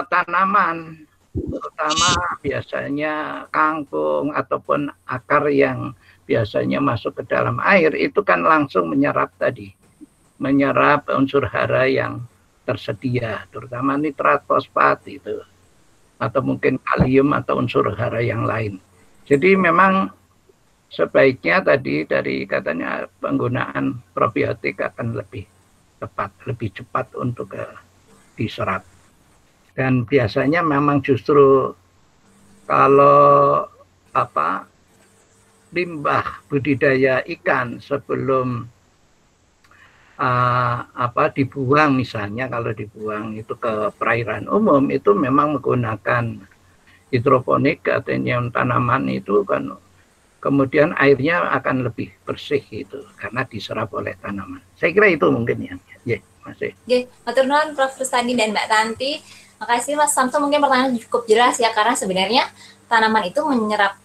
tanaman terutama biasanya kangkung ataupun akar yang biasanya masuk ke dalam air itu kan langsung menyerap unsur hara yang tersedia, terutama nitrat, fosfat itu, atau mungkin kalium atau unsur hara yang lain. Jadi memang sebaiknya tadi dari katanya penggunaan probiotik akan lebih tepat, lebih cepat untuk diserap. Dan biasanya memang justru kalau limbah budidaya ikan sebelum dibuang, misalnya kalau dibuang itu ke perairan umum itu memang menggunakan hidroponik atau yang tanaman itu kan kemudian airnya akan lebih bersih itu karena diserap oleh tanaman. Saya kira itu mungkin ya. Masih. Matur nuwun Prof. Rustandi dan Mbak Tanti. Makasih Mas Samsul, mungkin pertanyaan cukup jelas ya, karena sebenarnya tanaman itu menyerap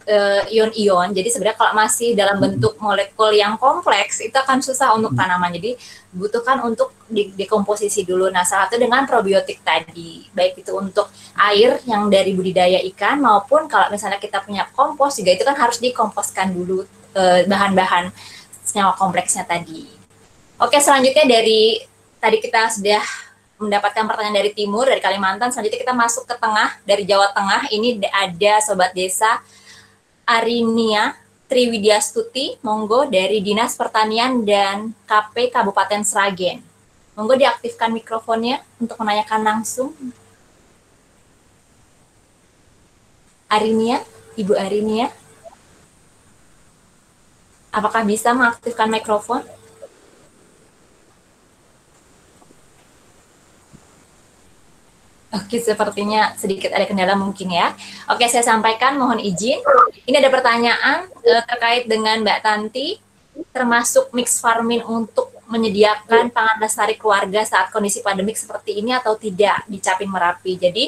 ion-ion. Jadi sebenarnya kalau masih dalam bentuk molekul yang kompleks itu akan susah untuk tanaman. Jadi dibutuhkan untuk dekomposisi dulu. Nah, salah satu dengan probiotik tadi. Baik itu untuk air yang dari budidaya ikan maupun kalau misalnya kita punya kompos juga itu kan harus dikomposkan dulu bahan-bahan senyawa kompleksnya tadi. Oke, selanjutnya dari tadi kita sudah mendapatkan pertanyaan dari timur, dari Kalimantan. Selanjutnya kita masuk ke tengah, dari Jawa Tengah. Ini ada Sobat Desa Arinia Triwidyastuti, monggo dari Dinas Pertanian dan KP Kabupaten Sragen. Monggo diaktifkan mikrofonnya untuk menanyakan langsung. Arinia, Ibu Arinia. Apakah bisa mengaktifkan mikrofon? Oke, sepertinya sedikit ada kendala mungkin ya. Oke, saya sampaikan, mohon izin. Ini ada pertanyaan terkait dengan Mbak Tanti, termasuk mix farming untuk menyediakan pangan lestari keluarga saat kondisi pandemik seperti ini atau tidak di Caping Merapi. Jadi,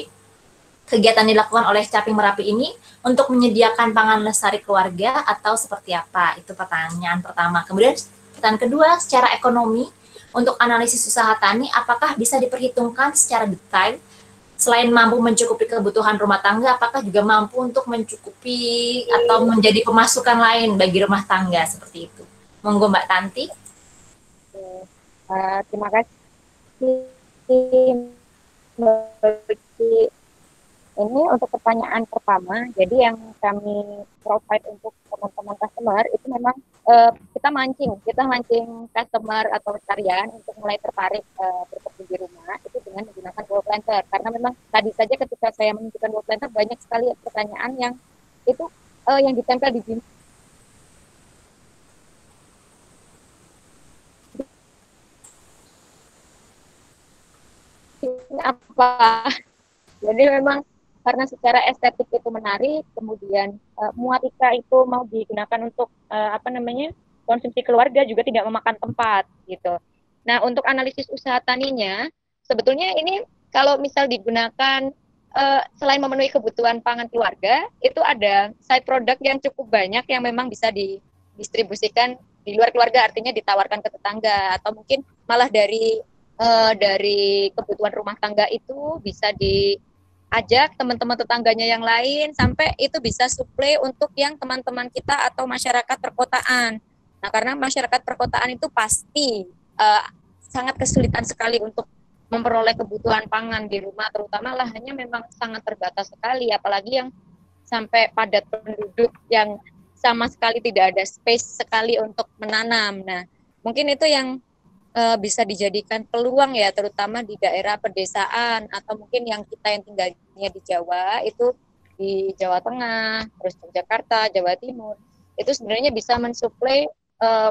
kegiatan dilakukan oleh Caping Merapi ini untuk menyediakan pangan lestari keluarga atau seperti apa? Itu pertanyaan pertama. Kemudian pertanyaan kedua, secara ekonomi, untuk analisis usaha tani, apakah bisa diperhitungkan secara detail selain mampu mencukupi kebutuhan rumah tangga, apakah juga mampu untuk mencukupi atau menjadi pemasukan lain bagi rumah tangga seperti itu? Monggo Mbak Tanti. Terima kasih. Ini untuk pertanyaan pertama, jadi yang kami provide untuk teman-teman customer itu memang kita mancing customer atau tarian untuk mulai tertarik berkebun di rumah itu dengan menggunakan wall planter, karena memang tadi saja ketika saya menunjukkan wall planter banyak sekali pertanyaan yang itu yang ditempel di dinding apa. Jadi memang karena secara estetik itu menarik, kemudian muatika itu mau digunakan untuk konsumsi keluarga juga tidak memakan tempat gitu. Nah, untuk analisis usaha taninya, sebetulnya ini kalau misal digunakan selain memenuhi kebutuhan pangan keluarga, itu ada side product yang cukup banyak yang memang bisa didistribusikan di luar keluarga, artinya ditawarkan ke tetangga atau mungkin malah dari kebutuhan rumah tangga itu bisa ajak teman-teman tetangganya yang lain sampai itu bisa suplai untuk yang teman-teman kita atau masyarakat perkotaan. Nah, karena masyarakat perkotaan itu pasti sangat kesulitan sekali untuk memperoleh kebutuhan pangan di rumah, terutama lahannya memang sangat terbatas sekali, apalagi yang sampai padat penduduk yang sama sekali tidak ada space sekali untuk menanam. Nah, mungkin itu yang bisa dijadikan peluang ya, terutama di daerah pedesaan atau mungkin yang kita yang tinggalnya di Jawa, itu di Jawa Tengah, terus Yogyakarta, Jawa Timur, itu sebenarnya bisa mensuplai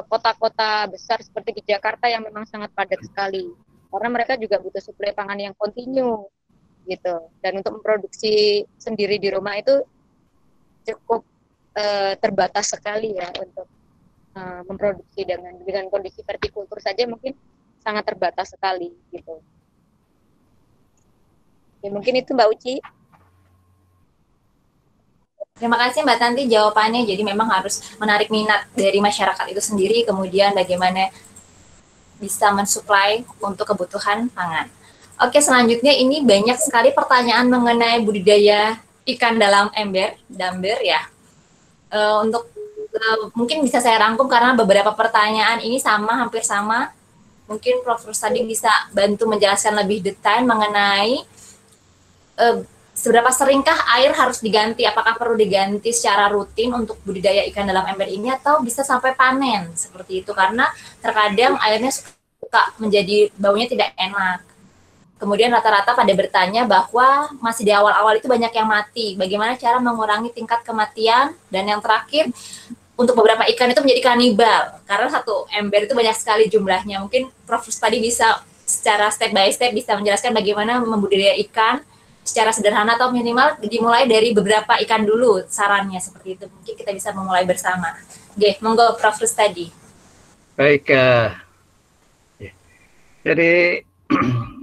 kota-kota besar seperti di Jakarta yang memang sangat padat sekali, karena mereka juga butuh suplai pangan yang kontinu gitu. Dan untuk memproduksi sendiri di rumah itu cukup terbatas sekali ya, untuk memproduksi dengan kondisi vertikultur saja mungkin sangat terbatas sekali gitu. Ya mungkin itu Mbak Uci. Terima kasih Mbak Tanti jawabannya. Jadi memang harus menarik minat dari masyarakat itu sendiri, kemudian bagaimana bisa mensuplai untuk kebutuhan pangan. Oke, selanjutnya ini banyak sekali pertanyaan mengenai budidaya ikan dalam damber ya. Untuk mungkin bisa saya rangkum karena beberapa pertanyaan ini hampir sama. Mungkin Prof. Rusadi bisa bantu menjelaskan lebih detail mengenai seberapa seringkah air harus diganti, apakah perlu diganti secara rutin untuk budidaya ikan dalam ember ini atau bisa sampai panen seperti itu, karena terkadang airnya suka menjadi baunya tidak enak. Kemudian rata-rata pada bertanya bahwa masih di awal-awal itu banyak yang mati, bagaimana cara mengurangi tingkat kematian, dan yang terakhir untuk beberapa ikan itu menjadi kanibal karena satu ember itu banyak sekali jumlahnya. Mungkin Prof. tadi bisa secara step by step bisa menjelaskan bagaimana membudidaya ikan secara sederhana atau minimal dimulai dari beberapa ikan dulu, sarannya seperti itu. Mungkin kita bisa memulai bersama. Oke, monggo Prof. tadi. Baik, jadi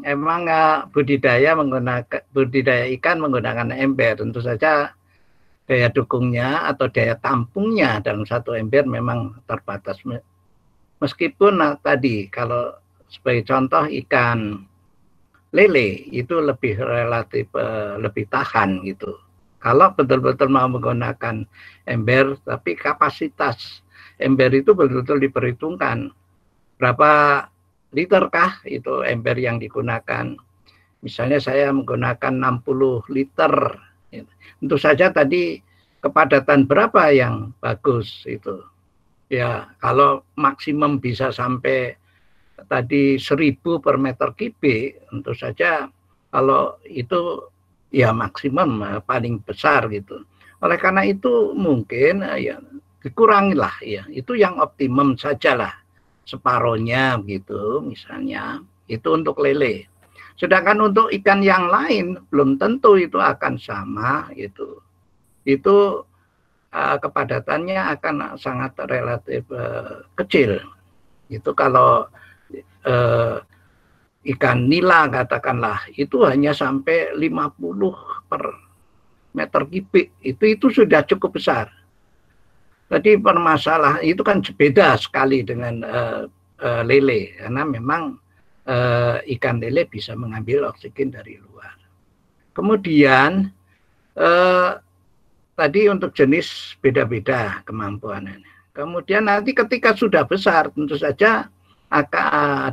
emang budidaya ikan menggunakan ember tentu saja daya dukungnya atau daya tampungnya dalam satu ember memang terbatas. Meskipun tadi kalau sebagai contoh ikan lele itu lebih relatif lebih tahan gitu. Kalau betul-betul mau menggunakan ember, tapi kapasitas ember itu betul-betul diperhitungkan. Berapa literkah itu ember yang digunakan? Misalnya saya menggunakan 60 liter. Tentu saja tadi kepadatan berapa yang bagus itu. Ya, kalau maksimum bisa sampai tadi 1000 per meter kubik, tentu saja kalau itu ya maksimum paling besar gitu. Oleh karena itu mungkin ya dikurangilah ya, itu yang optimum sajalah, separohnya gitu misalnya, itu untuk lele. Sedangkan untuk ikan yang lain belum tentu itu akan sama gitu. Itu kepadatannya akan sangat relatif kecil. Itu kalau ikan nila katakanlah itu hanya sampai 50 per meter kubik, itu sudah cukup besar. Jadi permasalahan itu kan beda sekali dengan lele, karena memang ikan lele bisa mengambil oksigen dari luar. Kemudian tadi untuk jenis beda-beda kemampuannya. Kemudian nanti ketika sudah besar tentu saja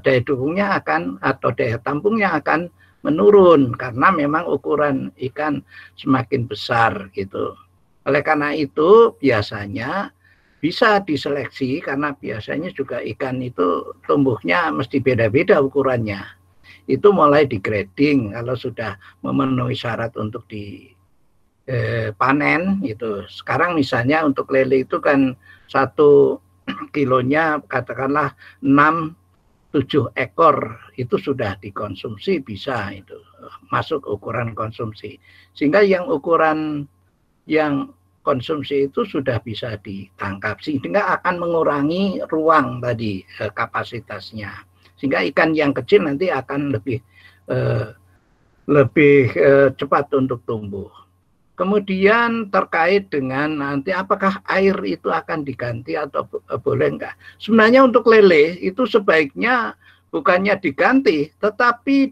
daya dukungnya akan atau daya tampungnya akan menurun karena memang ukuran ikan semakin besar gitu. Oleh karena itu biasanya bisa diseleksi karena biasanya juga ikan itu tumbuhnya mesti beda-beda ukurannya. Itu mulai di grading kalau sudah memenuhi syarat untuk dipanen gitu. Sekarang misalnya untuk lele itu kan 1 kilonya katakanlah 6-7 ekor itu sudah dikonsumsi, bisa itu masuk ukuran konsumsi. Sehingga yang ukuran yang konsumsi itu sudah bisa ditangkap, sehingga akan mengurangi ruang tadi kapasitasnya. Sehingga ikan yang kecil nanti akan lebih cepat untuk tumbuh. Kemudian terkait dengan nanti apakah air itu akan diganti atau boleh enggak. Sebenarnya untuk lele itu sebaiknya bukannya diganti, tetapi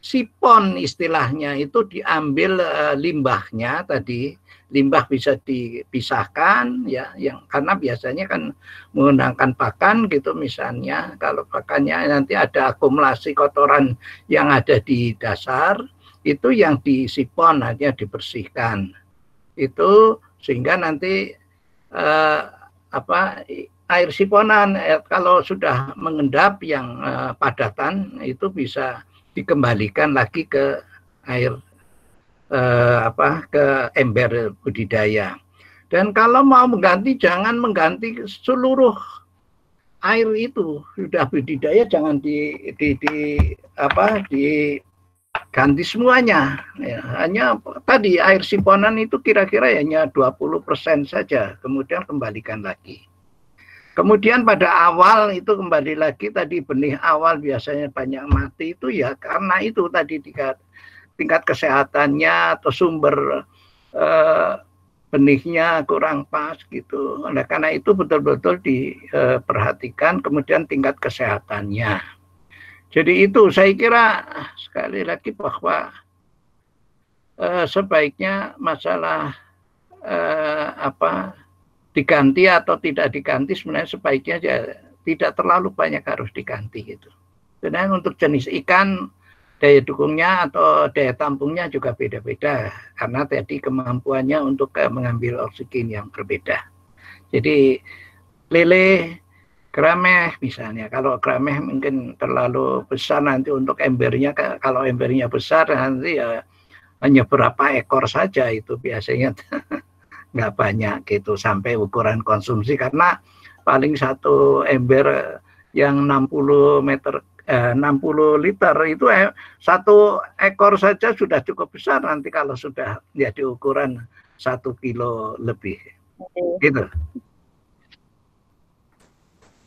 sipon istilahnya itu diambil limbahnya tadi. Limbah bisa dipisahkan ya, yang karena biasanya kan menggunakan pakan gitu misalnya. Kalau pakannya nanti ada akumulasi kotoran yang ada di dasar, itu yang disipon hanya dibersihkan. Itu sehingga nanti air siponan kalau sudah mengendap yang padatan itu bisa dikembalikan lagi ke air ke ember budidaya. Dan kalau mau mengganti, jangan mengganti seluruh air itu. Sudah budidaya jangan diganti semuanya. Ya, hanya tadi air siponan itu kira-kira hanya 20% saja, kemudian kembalikan lagi. Kemudian pada awal itu kembali lagi tadi benih awal biasanya banyak mati itu ya karena itu tadi tingkat kesehatannya atau sumber benihnya kurang pas gitu. Oleh karena itu betul-betul diperhatikan kemudian tingkat kesehatannya. Jadi itu saya kira sekali lagi bahwa sebaiknya masalah diganti atau tidak diganti sebenarnya sebaiknya tidak terlalu banyak harus diganti gitu. Sebenarnya untuk jenis ikan daya dukungnya atau daya tampungnya juga beda-beda karena tadi kemampuannya untuk mengambil oksigen yang berbeda. Jadi lele, grameh misalnya, kalau grameh mungkin terlalu besar nanti untuk embernya, kalau embernya besar nanti ya hanya berapa ekor saja itu biasanya nggak banyak gitu sampai ukuran konsumsi karena paling satu ember yang 60 liter itu satu ekor saja sudah cukup besar nanti kalau sudah jadi ukuran 1 kilo lebih. Gitu.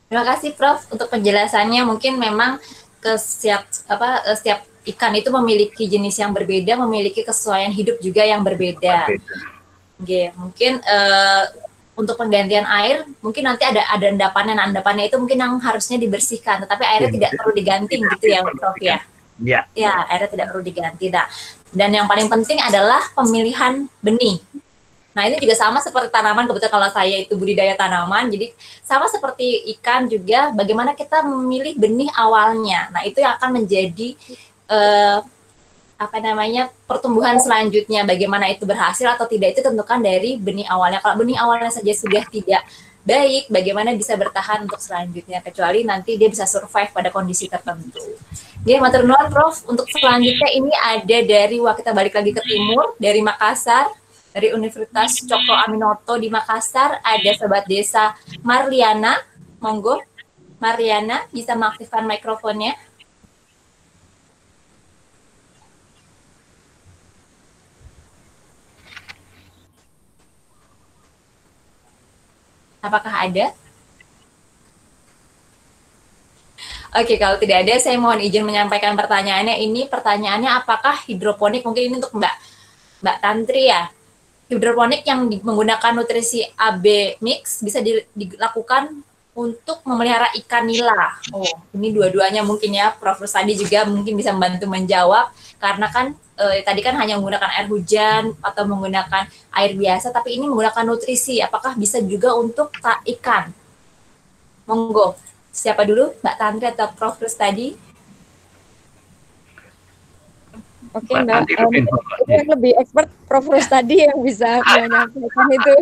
Terima kasih Prof untuk penjelasannya. Mungkin memang setiap ikan itu memiliki jenis yang berbeda, memiliki kesesuaian hidup juga yang berbeda. Oke, mungkin untuk penggantian air mungkin nanti ada endapannya. Nah, endapannya itu mungkin yang harusnya dibersihkan, tetapi airnya tidak perlu diganti gitu ya, Prof ya. Ya, airnya tidak perlu diganti. Nah, dan yang paling penting adalah pemilihan benih. Nah, ini juga sama seperti tanaman, kebetulan kalau saya itu budidaya tanaman, jadi sama seperti ikan juga bagaimana kita memilih benih awalnya. Nah, itu yang akan menjadi pertumbuhan selanjutnya, bagaimana itu berhasil atau tidak itu tentukan dari benih awalnya. Kalau benih awalnya saja sudah tidak baik, bagaimana bisa bertahan untuk selanjutnya, kecuali nanti dia bisa survive pada kondisi tertentu. Jadi matur nuwun Prof. Untuk selanjutnya ini ada dari kita balik lagi ke timur, dari Makassar, dari Universitas Cokro Aminoto di Makassar, ada Sobat Desa Marliana. Monggo Marliana bisa mengaktifkan mikrofonnya. Apakah ada? Oke, kalau tidak ada, saya mohon izin menyampaikan pertanyaannya. Ini pertanyaannya apakah hidroponik, mungkin ini untuk Mbak Tantri ya. Hidroponik yang menggunakan nutrisi AB mix bisa dilakukan untuk memelihara ikan nila. Oh, ini dua-duanya mungkin ya, Prof. Rusadi juga mungkin bisa membantu menjawab. Karena kan tadi kan hanya menggunakan air hujan atau menggunakan air biasa, tapi ini menggunakan nutrisi. Apakah bisa juga untuk ikan? Monggo, siapa dulu, Mbak Tantri atau Prof. Rusadi? Oke, Mbak. Yang lebih expert Prof. Rusadi yang bisa menyampaikan itu.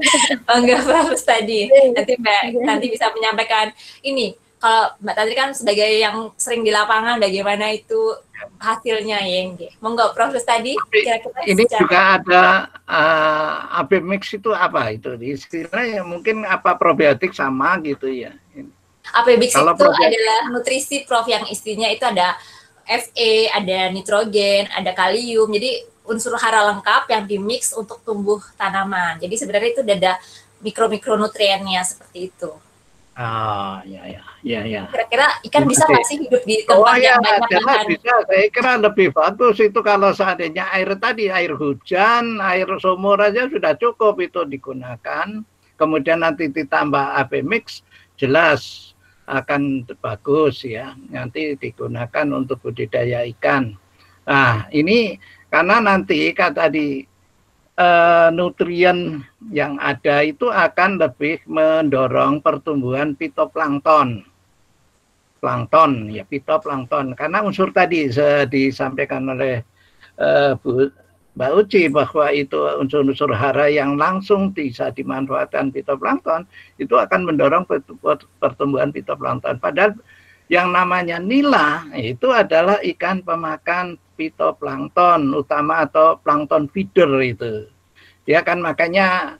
Enggak, Prof. Rusadi. Nanti Mbak nanti bisa menyampaikan ini. Kalau Mbak Tantri kan sebagai yang sering di lapangan, bagaimana itu hasilnya ya? Monggo, Prof. Rusadi. Ini juga ada AB mix itu apa itu? Istilahnya mungkin apa probiotik sama gitu ya? AB mix itu adalah nutrisi, Prof. Yang isinya itu ada Fe, ada nitrogen, ada kalium. Jadi unsur hara lengkap yang dimix untuk tumbuh tanaman. Jadi sebenarnya itu ada mikronutriennya seperti itu. Ya. Kira-kira ikan bisa nggak sih hidup di tempat yang banyak lahan? Bisa. Saya kira lebih bagus itu kalau seandainya air hujan, air sumur aja sudah cukup itu digunakan. Kemudian nanti ditambah AB mix, jelas akan bagus ya, nanti digunakan untuk budidaya ikan. Nah, ini karena nanti kata tadi nutrien yang ada itu akan lebih mendorong pertumbuhan fitoplankton. Fitoplankton. Karena unsur tadi disampaikan oleh Mbak Uci bahwa itu unsur-unsur hara yang langsung bisa dimanfaatkan fitoplankton, itu akan mendorong pertumbuhan fitoplankton. Padahal yang namanya nila itu adalah ikan pemakan fitoplankton utama atau plankton feeder itu. Dia kan makanya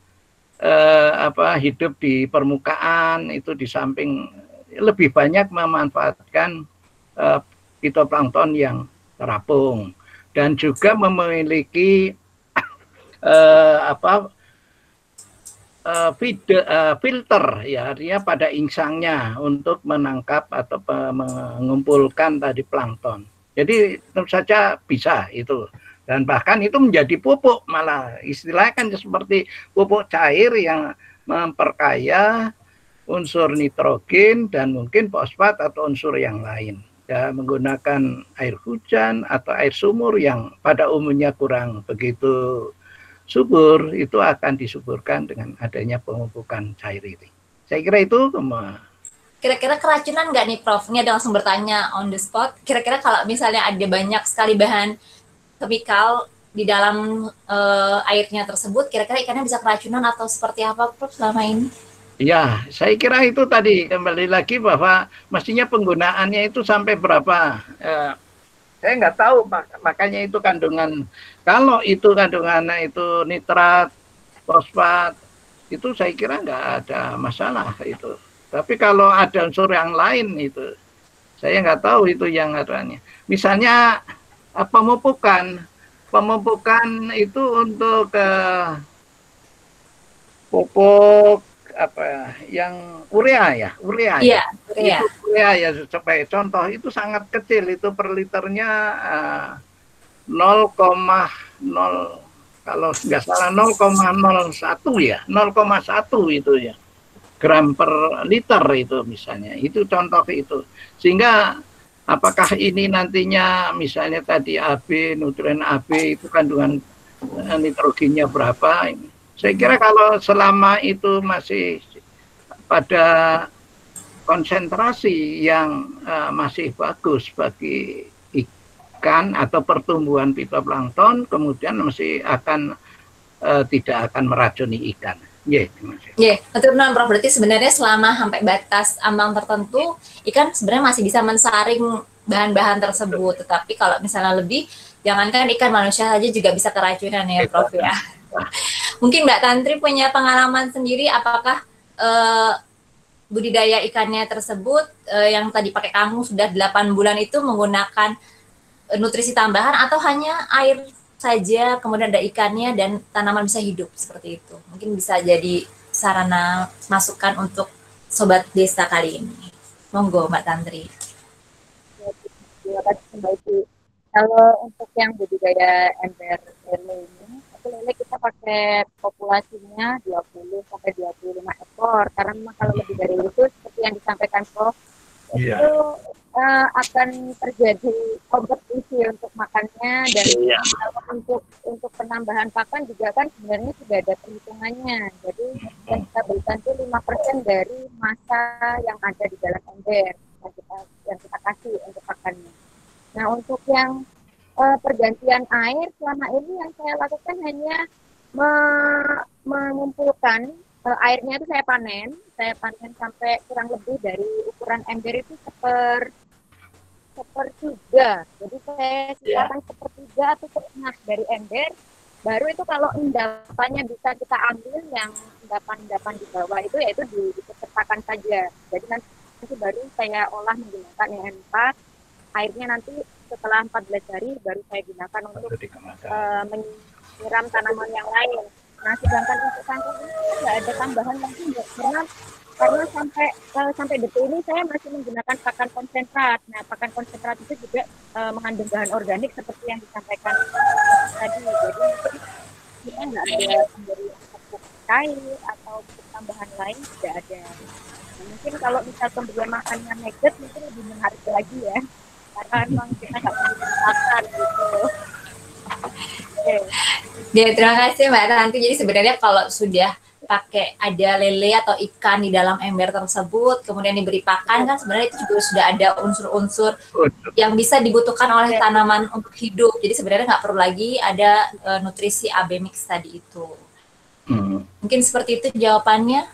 hidup di permukaan itu di samping lebih banyak memanfaatkan fitoplankton yang terapung dan juga memiliki filter ya, artinya pada insangnya untuk menangkap atau mengumpulkan tadi plankton. Jadi tentu saja bisa itu, dan bahkan itu menjadi pupuk, malah istilahnya kan seperti pupuk cair yang memperkaya unsur nitrogen dan mungkin fosfat atau unsur yang lain. Ya, menggunakan air hujan atau air sumur yang pada umumnya kurang begitu subur, itu akan disuburkan dengan adanya pemupukan cair ini. Saya kira itu. Kira-kira keracunan nggak nih Prof? Ini ada langsung bertanya on the spot. Kira-kira kalau misalnya ada banyak sekali bahan kimikal di dalam airnya tersebut, kira-kira ikannya bisa keracunan atau seperti apa Prof selama ini? Ya, saya kira itu tadi kembali lagi bahwa mestinya penggunaannya itu sampai berapa. Saya nggak tahu, makanya itu kandungan, kalau itu kandungannya itu nitrat, fosfat, itu saya kira nggak ada masalah itu. Tapi kalau ada unsur yang lain itu, saya nggak tahu itu yang adanya. Misalnya pemupukan itu untuk pupuk yang urea ya, urea ya, supaya contoh itu sangat kecil, itu per liternya 0,0 kalau nggak salah 0,01 ya, 0,1 itu ya gram per liter itu misalnya, itu contoh itu. Sehingga apakah ini nantinya misalnya tadi AB, nutrien AB itu kandungan nitrogennya berapa ini? Saya kira kalau selama itu masih pada konsentrasi yang masih bagus bagi ikan atau pertumbuhan fitoplankton, kemudian masih akan tidak akan meracuni ikan. Betul Prof. Berarti sebenarnya selama sampai batas ambang tertentu, ikan sebenarnya masih bisa mensaring bahan-bahan tersebut. Tetapi kalau misalnya lebih, jangankan ikan, manusia saja juga bisa keracunan ya Prof ya. Mungkin Mbak Tantri punya pengalaman sendiri, apakah budidaya ikannya tersebut yang tadi pakai kangkung sudah 8 bulan itu menggunakan nutrisi tambahan atau hanya air saja, kemudian ada ikannya dan tanaman bisa hidup seperti itu? Mungkin bisa jadi sarana masukan untuk Sobat Desa kali ini. Monggo Mbak Tantri. Terima kasih Mbak Ibu. Kalau untuk yang budidaya ember lele ini, lele kita pakai populasinya 20 sampai 25 ekor, karena memang kalau lebih dari itu seperti yang disampaikan Prof, itu akan terjadi kompetisi untuk makannya, dan untuk penambahan pakan juga kan sebenarnya sudah ada perhitungannya. Jadi yang kita berikan itu 5% dari massa yang ada di dalam ember yang kita kasih untuk pakannya. Nah, untuk yang pergantian air, selama ini yang saya lakukan hanya mengumpulkan airnya itu saya panen sampai kurang lebih dari ukuran ember itu sepertiga. Jadi saya sisakan sepertiga atau setengah dari ember. Baru itu kalau endapannya bisa kita ambil, yang endapan di bawah itu yaitu dipesertakan saja. Jadi nanti baru saya olah menggunakan yang 4. Airnya nanti setelah 14 hari baru saya gunakan untuk menyiram tanaman yang lain. Nah, sedangkan untuk kangkung ini nggak ada tambahan lagi, karena sampai detik ini saya masih menggunakan pakan konsentrat. Nah, pakan konsentrat itu juga mengandung bahan organik seperti yang disampaikan tadi. Jadi kita nggak ada pemberi pupuk cair atau pupuk tambahan lain, tidak ada. Nah, mungkin kalau misal pemberian makannya negatif mungkin lebih menarik lagi ya. karena memang kita nggak bisa gitu. Oke. Ya, terima kasih Mbak Tanti. Jadi sebenarnya kalau sudah pakai ada lele atau ikan di dalam ember tersebut, kemudian diberi pakan, kan sebenarnya itu juga sudah ada unsur-unsur yang bisa dibutuhkan oleh tanaman untuk hidup. Jadi sebenarnya nggak perlu lagi ada nutrisi AB mix tadi itu. Mungkin seperti itu jawabannya.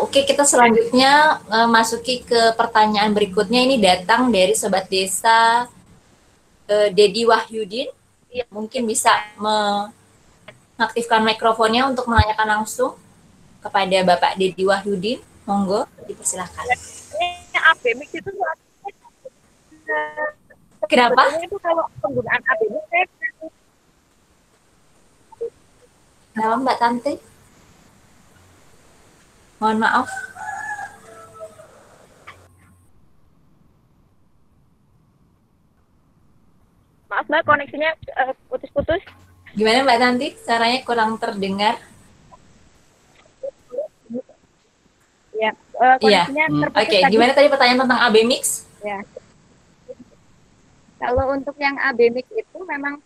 Oke, kita selanjutnya masuki ke pertanyaan berikutnya. Ini datang dari Sobat Desa Dedi Wahyudin. Mungkin bisa mengaktifkan mikrofonnya untuk menanyakan langsung kepada Bapak Dedi Wahyudin. Monggo, dipersilakan. AB mix itu kenapa? Itu kalau penggunaan AB mix kenapa Mbak Tanti? Mohon maaf. Maaf Mbak, koneksinya putus-putus. Gimana Mbak Tanti? Suaranya kurang terdengar. Ya, Iya. koneksinya terputus. Oke, gimana tadi pertanyaan tentang AB mix? Ya. Kalau untuk yang AB mix itu memang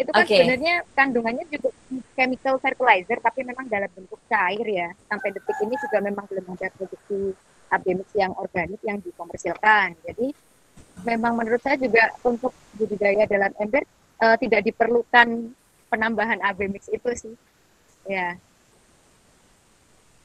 itu kan sebenarnya kandungannya juga chemical fertilizer, tapi memang dalam bentuk cair ya. Sampai detik ini juga memang belum ada produksi AB mix yang organik yang dikomersilkan. Jadi memang menurut saya juga untuk budidaya dalam ember tidak diperlukan penambahan AB mix itu sih. Ya.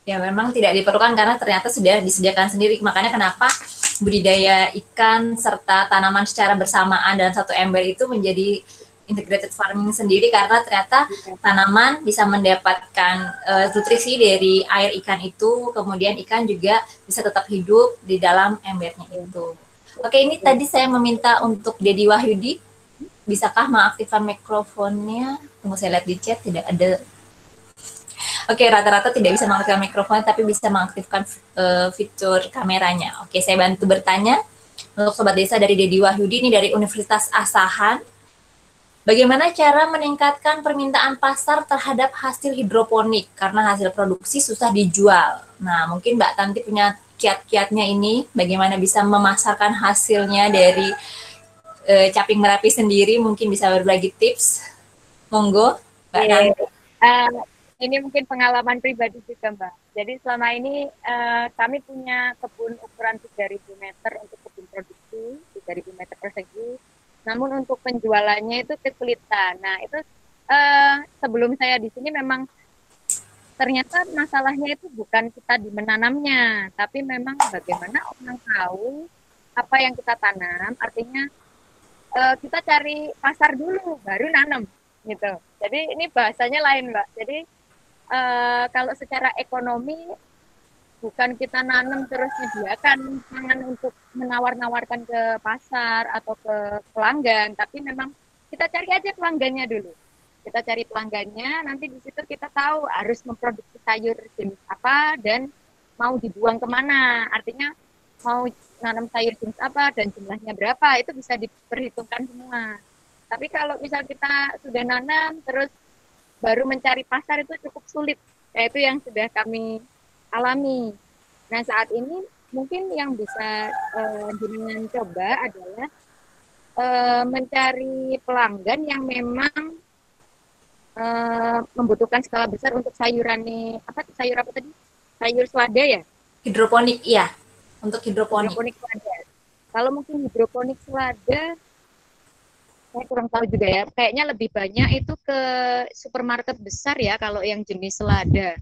Ya, memang tidak diperlukan karena ternyata sudah disediakan sendiri. Makanya kenapa budidaya ikan serta tanaman secara bersamaan dalam satu ember itu menjadi integrated farming sendiri, karena ternyata tanaman bisa mendapatkan nutrisi dari air ikan itu, kemudian ikan juga bisa tetap hidup di dalam embernya itu. Oke, ini tadi saya meminta untuk Dedi Wahyudi, bisakah mengaktifkan mikrofonnya? Tunggu saya lihat di chat, tidak ada. Oke, rata-rata tidak bisa mengaktifkan mikrofon, tapi bisa mengaktifkan fitur kameranya. Oke, saya bantu bertanya untuk Sobat Desa dari Dedi Wahyudi, ini dari Universitas Asahan. Bagaimana cara meningkatkan permintaan pasar terhadap hasil hidroponik? Karena hasil produksi susah dijual. Nah, mungkin Mbak Tanti punya kiat-kiatnya ini, bagaimana bisa memasarkan hasilnya dari Caping Merapi sendiri, mungkin bisa berbagi tips. Monggo, Mbak Tanti. Ini mungkin pengalaman pribadi juga, Mbak. Jadi selama ini kami punya kebun ukuran 3.000 meter untuk kebun produksi, 3.000 meter persegi. Namun untuk penjualannya itu kesulitan. Nah, itu sebelum saya di sini memang ternyata masalahnya itu bukan kita di menanamnya, tapi memang bagaimana orang tahu apa yang kita tanam. Artinya kita cari pasar dulu, baru nanam, gitu. Jadi ini bahasanya lain, Mbak. Jadi kalau secara ekonomi bukan kita nanam terus menyediakan pangan untuk menawar-nawarkan ke pasar atau ke pelanggan, tapi memang kita cari aja pelanggannya dulu. Kita cari pelanggannya, nanti di situ kita tahu harus memproduksi sayur jenis apa dan mau dibuang kemana. Artinya mau nanam sayur jenis apa dan jumlahnya berapa, itu bisa diperhitungkan semua. Tapi kalau misal kita sudah nanam terus baru mencari pasar itu cukup sulit. Itu yang sudah kami alami. Nah, saat ini mungkin yang bisa dengan coba adalah mencari pelanggan yang memang membutuhkan skala besar untuk sayuran nih, sayur apa tadi? Sayur selada ya? Hidroponik, iya. Untuk hidroponik. Hidroponik selada. Kalau mungkin hidroponik selada, saya kurang tahu juga ya. Kayaknya lebih banyak itu ke supermarket besar ya kalau yang jenis selada.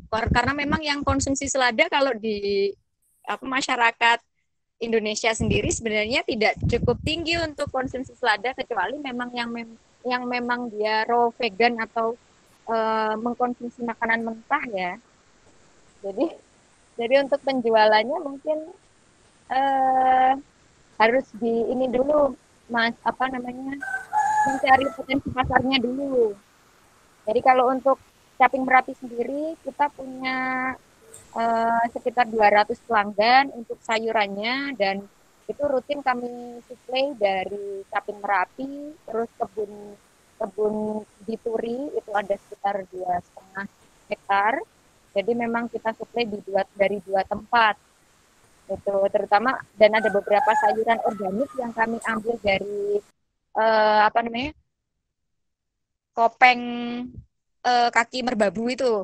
Karena memang yang konsumsi selada kalau di masyarakat Indonesia sendiri sebenarnya tidak cukup tinggi untuk konsumsi selada, kecuali memang yang memang dia raw vegan atau mengkonsumsi makanan mentah ya. Jadi untuk penjualannya mungkin harus di ini dulu, mencari potensi pasarnya dulu. Jadi kalau untuk Caping Merapi sendiri kita punya sekitar 200 pelanggan untuk sayurannya, dan itu rutin kami suplai dari Caping Merapi, terus kebun di Turi itu ada sekitar 2,5 hektar. Jadi memang kita suplai dari dua tempat. Itu terutama, dan ada beberapa sayuran organik yang kami ambil dari apa namanya, kopeng kaki merbabu itu.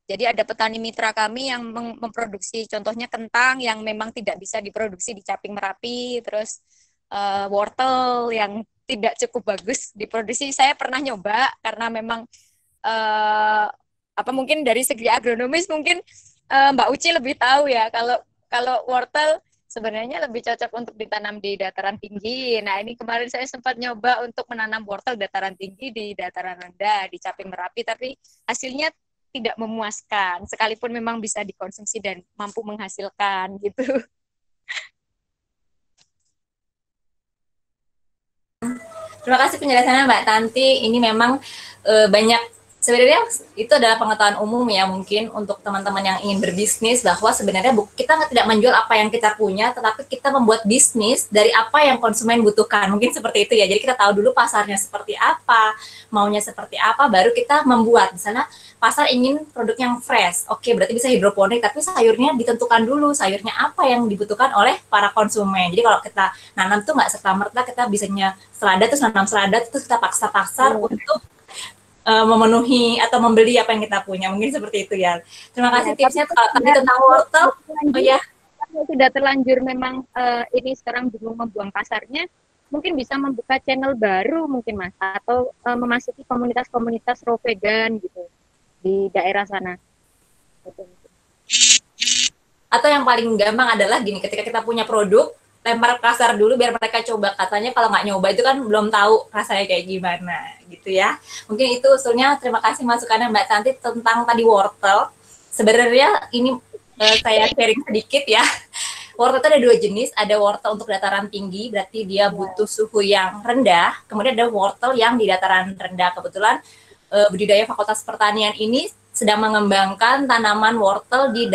Jadi ada petani mitra kami yang memproduksi, contohnya kentang yang memang tidak bisa diproduksi di Caping Merapi, terus wortel yang tidak cukup bagus diproduksi. Saya pernah nyoba karena memang apa mungkin dari segi agronomis mungkin Mbak Uci lebih tahu ya, kalau wortel sebenarnya lebih cocok untuk ditanam di dataran tinggi. Nah, ini kemarin saya sempat nyoba untuk menanam wortel dataran tinggi di dataran rendah di Caping Merapi, tapi hasilnya tidak memuaskan, sekalipun memang bisa dikonsumsi dan mampu menghasilkan gitu. Terima kasih penjelasannya Mbak Tanti. Ini memang banyak, sebenarnya itu adalah pengetahuan umum ya, mungkin untuk teman-teman yang ingin berbisnis, bahwa sebenarnya kita tidak menjual apa yang kita punya, tetapi kita membuat bisnis dari apa yang konsumen butuhkan. Mungkin seperti itu ya. Jadi kita tahu dulu pasarnya seperti apa, maunya seperti apa, baru kita membuat. Misalnya pasar ingin produk yang fresh, oke, berarti bisa hidroponik, tapi sayurnya ditentukan dulu, sayurnya apa yang dibutuhkan oleh para konsumen. Jadi kalau kita nanam tuh nggak serta-merta kita bisanya selada, terus nanam selada, terus kita paksa-paksa untuk memenuhi atau membeli apa yang kita punya. Mungkin seperti itu ya. Terima kasih tipsnya tadi tentang wortel. Oh ya. Kalau sudah terlanjur memang ini sekarang belum membuang pasarnya, mungkin bisa membuka channel baru mungkin Mas, atau memasuki komunitas-komunitas raw vegan gitu di daerah sana. Atau yang paling gampang adalah gini, ketika kita punya produk, lempar ke pasar dulu biar mereka coba. Katanya kalau nggak nyoba itu kan belum tahu rasanya kayak gimana gitu ya. Mungkin itu usulnya. Terima kasih masukannya Mbak Tanti tentang tadi wortel. Sebenarnya ini saya sharing sedikit ya. Wortel itu ada dua jenis, ada wortel untuk dataran tinggi, berarti dia butuh suhu yang rendah. Kemudian ada wortel yang di dataran rendah. Kebetulan budidaya Fakultas Pertanian ini sedang mengembangkan tanaman wortel di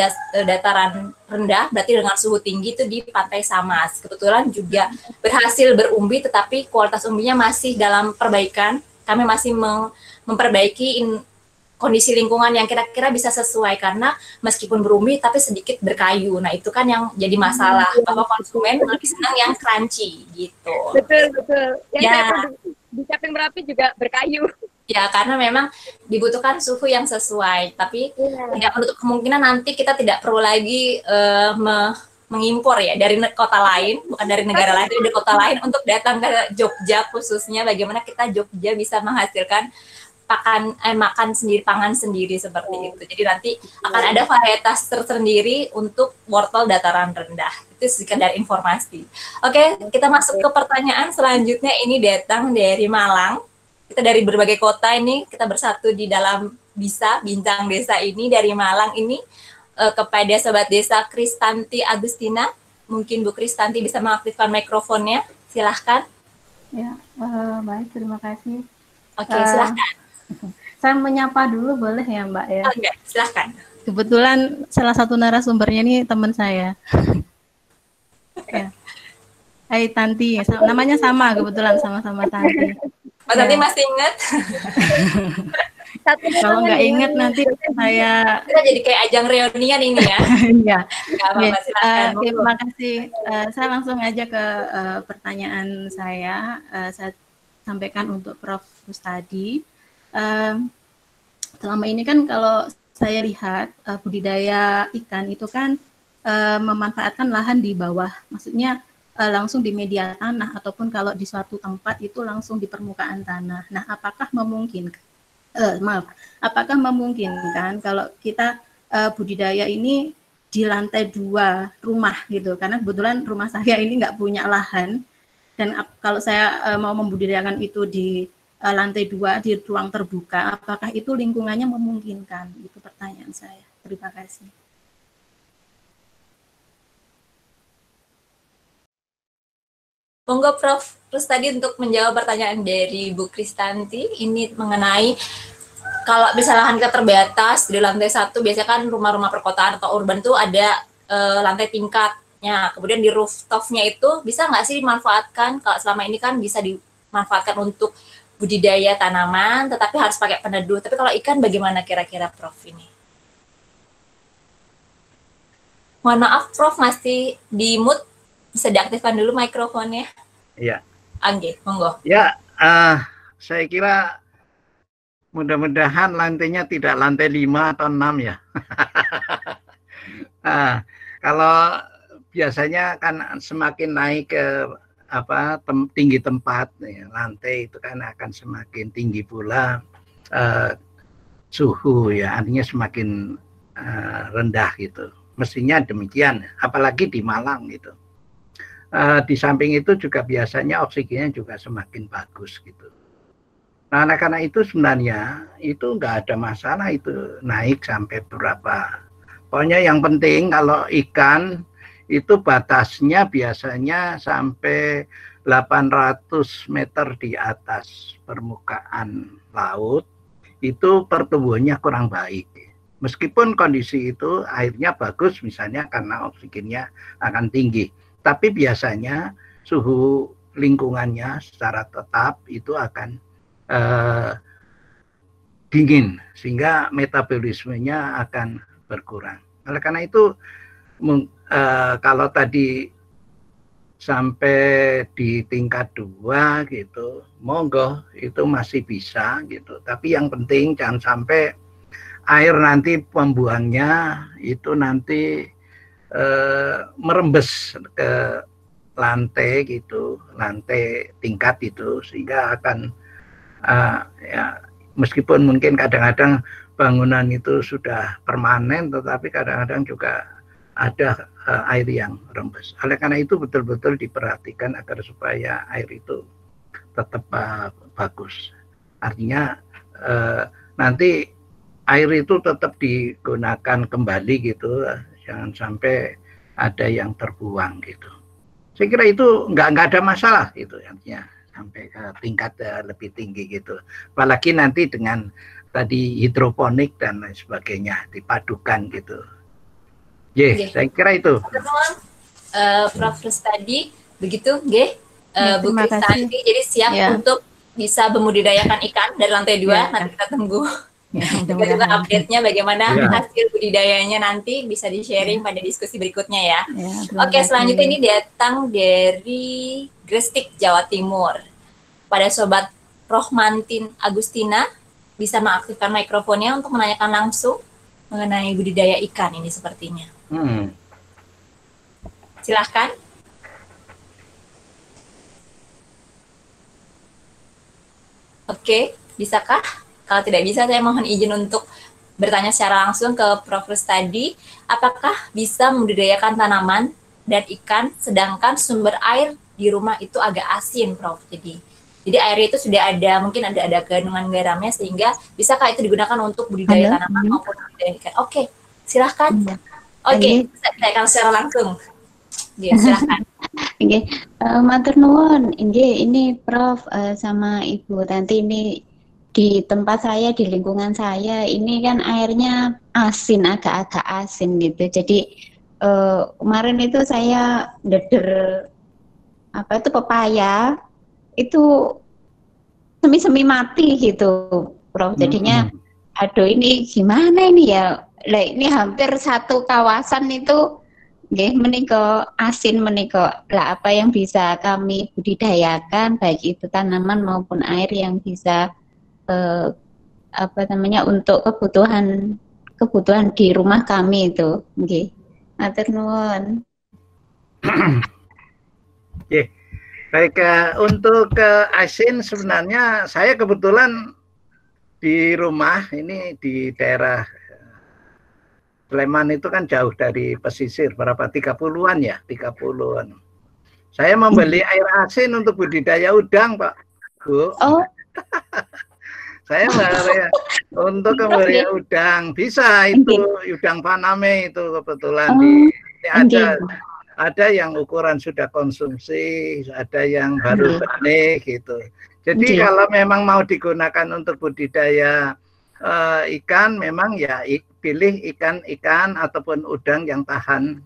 dataran rendah, berarti dengan suhu tinggi itu di Pantai Samas. Kebetulan juga berhasil berumbi, tetapi kualitas umbinya masih dalam perbaikan. Kami masih memperbaiki kondisi lingkungan yang kira-kira bisa sesuai, karena meskipun berumbi tapi sedikit berkayu. Nah, itu kan yang jadi masalah, bahwa konsumen lebih senang yang crunchy gitu. Betul. Yang saya produksi di Caping Merapi juga berkayu. Ya, karena memang dibutuhkan suhu yang sesuai, tapi tidak menutup kemungkinan nanti kita tidak perlu lagi mengimpor ya dari kota lain, bukan dari negara lain, dari kota lain untuk datang ke Jogja khususnya. Bagaimana kita Jogja bisa menghasilkan makan sendiri, pangan sendiri seperti itu. Jadi nanti akan ada varietas tersendiri untuk wortel dataran rendah. Itu sekedar informasi. Oke, kita masuk ke pertanyaan selanjutnya. Ini datang dari Malang. Kita dari berbagai kota ini, kita bersatu di dalam Bincang Desa ini dari Malang ini, kepada Sobat Desa Kristanti Agustina. Mungkin Bu Kristanti bisa mengaktifkan mikrofonnya, silahkan. Ya, baik, terima kasih. Oke, silahkan. Saya menyapa dulu boleh ya Mbak ya? Oke, silahkan. Kebetulan salah satu narasumbernya ini teman saya. Ya. Hai Tanti, namanya sama, kebetulan sama-sama Tanti. Mas Tanti masih ingat? Kalau nggak ingat nanti saya... Kita jadi kayak ajang reunian ini ya. Iya. Terima kasih. Saya langsung aja ke pertanyaan saya. Saya sampaikan untuk Prof. Rustadi. Selama ini kan kalau saya lihat budidaya ikan itu kan memanfaatkan lahan di bawah. Maksudnya langsung di media tanah, ataupun kalau di suatu tempat itu langsung di permukaan tanah. Nah, apakah memungkinkan kalau kita budidaya ini di lantai 2 rumah gitu? Karena kebetulan rumah saya ini nggak punya lahan, dan kalau saya mau membudidayakan itu di lantai 2 di ruang terbuka, apakah itu lingkungannya memungkinkan? Itu pertanyaan saya. Terima kasih. Monggo Prof. Rustadi untuk menjawab pertanyaan dari Bu Kristanti. Ini mengenai kalau bisa lahan kita terbatas di lantai 1, biasanya kan rumah-rumah perkotaan atau urban itu ada lantai tingkatnya. Kemudian di rooftopnya itu bisa nggak sih dimanfaatkan? Kalau selama ini kan bisa dimanfaatkan untuk budidaya tanaman, tetapi harus pakai peneduh. Tapi kalau ikan bagaimana kira-kira Prof ini? Mohon maaf Prof, masih di mute. Bisa diaktifkan dulu mikrofonnya. Iya. Angge, monggo. Ya, saya kira mudah-mudahan lantainya tidak lantai 5 atau 6 ya. Kalau biasanya kan semakin naik ke tinggi tempat, ya, lantai itu kan akan semakin tinggi pula suhu, ya, artinya semakin rendah gitu. Mestinya demikian, apalagi di Malang gitu. Di samping itu juga biasanya oksigennya juga semakin bagus gitu. Nah, karena itu sebenarnya itu nggak ada masalah itu naik sampai berapa. Pokoknya yang penting kalau ikan itu batasnya biasanya sampai 800 meter di atas permukaan laut, itu pertumbuhannya kurang baik. Meskipun kondisi itu airnya bagus misalnya karena oksigennya akan tinggi, tapi biasanya suhu lingkungannya secara tetap itu akan dingin, sehingga metabolismenya akan berkurang. Oleh karena itu kalau tadi sampai di tingkat 2 gitu, monggo itu masih bisa gitu. Tapi yang penting jangan sampai air nanti pembuangnya itu nanti merembes ke lantai gitu, lantai tingkat itu, sehingga akan ya, meskipun mungkin kadang-kadang bangunan itu sudah permanen, tetapi kadang-kadang juga ada air yang rembes. Oleh karena itu betul-betul diperhatikan agar supaya air itu tetap bagus. Artinya nanti air itu tetap digunakan kembali gitu, jangan sampai ada yang terbuang gitu. Saya kira itu nggak ada masalah gitu, artinya sampai ke tingkat lebih tinggi gitu. Apalagi nanti dengan tadi hidroponik dan lain sebagainya dipadukan gitu. Saya kira itu. Prof tadi begitu, Bu Kristanti, jadi siap untuk bisa membudidayakan ikan dari lantai 2. Nanti kita tunggu juga update-nya bagaimana hasil budidayanya nanti bisa di-sharing pada diskusi berikutnya ya. Oke, selanjutnya ini datang dari Gresik, Jawa Timur. Pada Sobat Rohmantin Agustina, bisa mengaktifkan mikrofonnya untuk menanyakan langsung mengenai budidaya ikan ini sepertinya. Silahkan. Oke, bisakah? Kalau tidak bisa, saya mohon izin untuk bertanya secara langsung ke Prof. Rustadi. Apakah bisa membudidayakan tanaman dan ikan, sedangkan sumber air di rumah itu agak asin, Prof? Jadi airnya itu sudah ada, mungkin ada kandungan garamnya, sehingga bisakah itu digunakan untuk budidaya tanaman maupun budidaya ikan? Oke, silahkan. Oke, saya akan secara langsung. Silahkan. Matur nuwun. Ini Prof sama Ibu Tanti, ini di tempat saya, di lingkungan saya, ini kan airnya asin, agak-agak asin gitu. Jadi kemarin itu saya deder pepaya, itu semi-semi mati gitu, Prof. Jadinya, aduh ini gimana ini ya? Ini hampir satu kawasan itu menika asin menika. Lah apa yang bisa kami budidayakan, baik itu tanaman maupun air yang bisa untuk kebutuhan di rumah kami itu. Matur nuwun. Baik, untuk asin sebenarnya saya kebetulan di rumah ini di daerah Sleman itu kan jauh dari pesisir, berapa 30-an ya, 30-an. Saya membeli air asin untuk budidaya udang, Pak, Bu. Oh. Saya untuk budidaya udang, bisa itu udang Paname itu kebetulan ada yang ukuran sudah konsumsi, ada yang baru benih gitu. Jadi kalau memang mau digunakan untuk budidaya ikan, memang ya pilih ikan ataupun udang yang tahan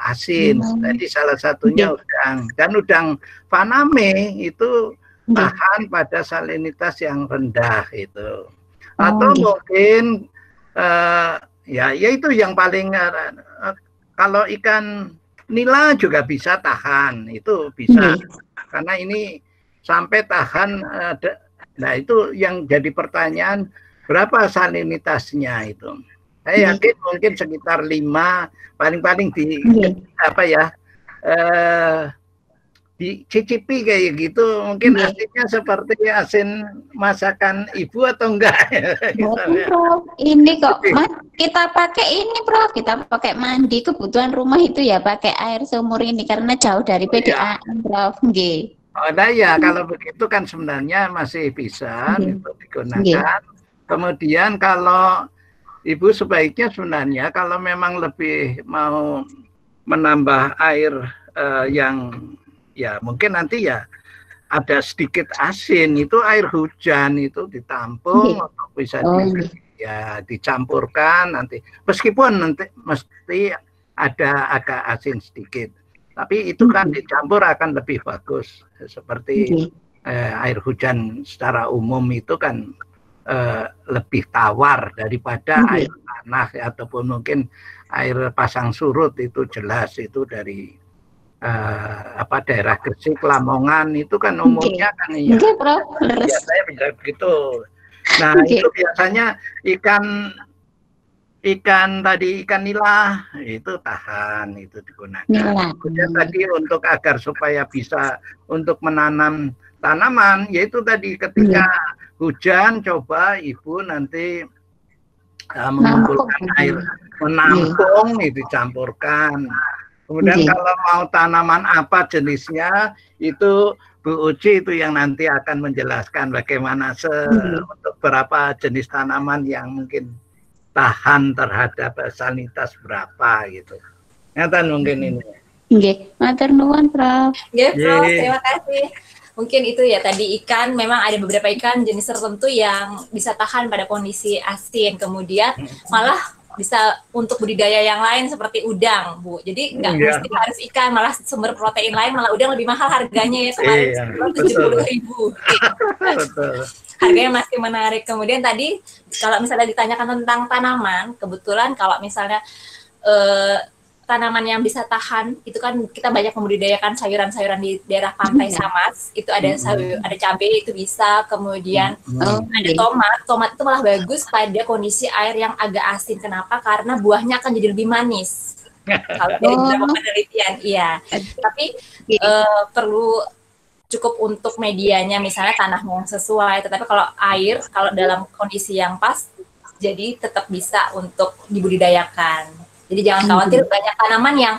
asin. Jadi salah satunya udang. Dan udang Paname itu tahan pada salinitas yang rendah itu. Atau mungkin ya itu yang paling kalau ikan nila juga bisa tahan, itu bisa. Karena ini sampai tahan, nah itu yang jadi pertanyaan, berapa salinitasnya itu. Saya yakin mungkin sekitar 5, paling-paling di apa ya, dicicipi kayak gitu, mungkin asinnya seperti asin masakan ibu atau enggak? Prof, ini kok Mas, kita pakai ini Prof, kita pakai mandi kebutuhan rumah itu ya pakai air sumur ini karena jauh dari PDAM Prof. Nggih. Oh, nah ya kalau begitu kan sebenarnya masih bisa itu digunakan. Kemudian kalau ibu sebaiknya sebenarnya kalau memang lebih mau menambah air yang ya mungkin nanti ya ada sedikit asin, itu air hujan itu ditampung untuk bisa dicampurkan nanti, meskipun nanti mesti ada agak asin sedikit, tapi itu kan dicampur akan lebih bagus, seperti air hujan secara umum itu kan lebih tawar daripada air tanah ataupun mungkin air pasang surut, itu jelas itu dari daerah Gresik, Lamongan itu kan umumnya kan ya biasanya bisa begitu. Nah itu biasanya ikan nila itu tahan, itu digunakan. Kemudian tadi untuk agar supaya bisa untuk menanam tanaman, yaitu tadi ketika hujan coba ibu nanti mengumpulkan air, menampung, itu dicampurkan. Kemudian kalau mau tanaman apa jenisnya, itu Bu Uci itu yang nanti akan menjelaskan bagaimana untuk berapa jenis tanaman yang mungkin tahan terhadap salinitas berapa gitu. Ngatan mungkin ini. Nggih, matur nuwun Prof. Nggih, Prof, terima kasih. Mungkin itu ya tadi ikan, memang ada beberapa ikan jenis tertentu yang bisa tahan pada kondisi asin, kemudian malah bisa untuk budidaya yang lain seperti udang, Bu. Jadi nggak mesti harus ikan, malah sumber protein lain, malah udang lebih mahal harganya ya, kemarin 70.000. Harganya masih menarik. Kemudian tadi kalau misalnya ditanyakan tentang tanaman, kebetulan kalau misalnya tanaman yang bisa tahan itu kan kita banyak membudidayakan sayuran-sayuran di daerah pantai Samas, itu ada ada cabai itu bisa, kemudian ada tomat itu malah bagus pada kondisi air yang agak asin. Kenapa? Karena buahnya akan jadi lebih manis. Kalau dari beberapa penelitian, iya. Tapi perlu cukup untuk medianya, misalnya tanahnya yang sesuai. Tetapi kalau air, kalau dalam kondisi yang pas, jadi tetap bisa untuk dibudidayakan. Jadi jangan khawatir, banyak tanaman yang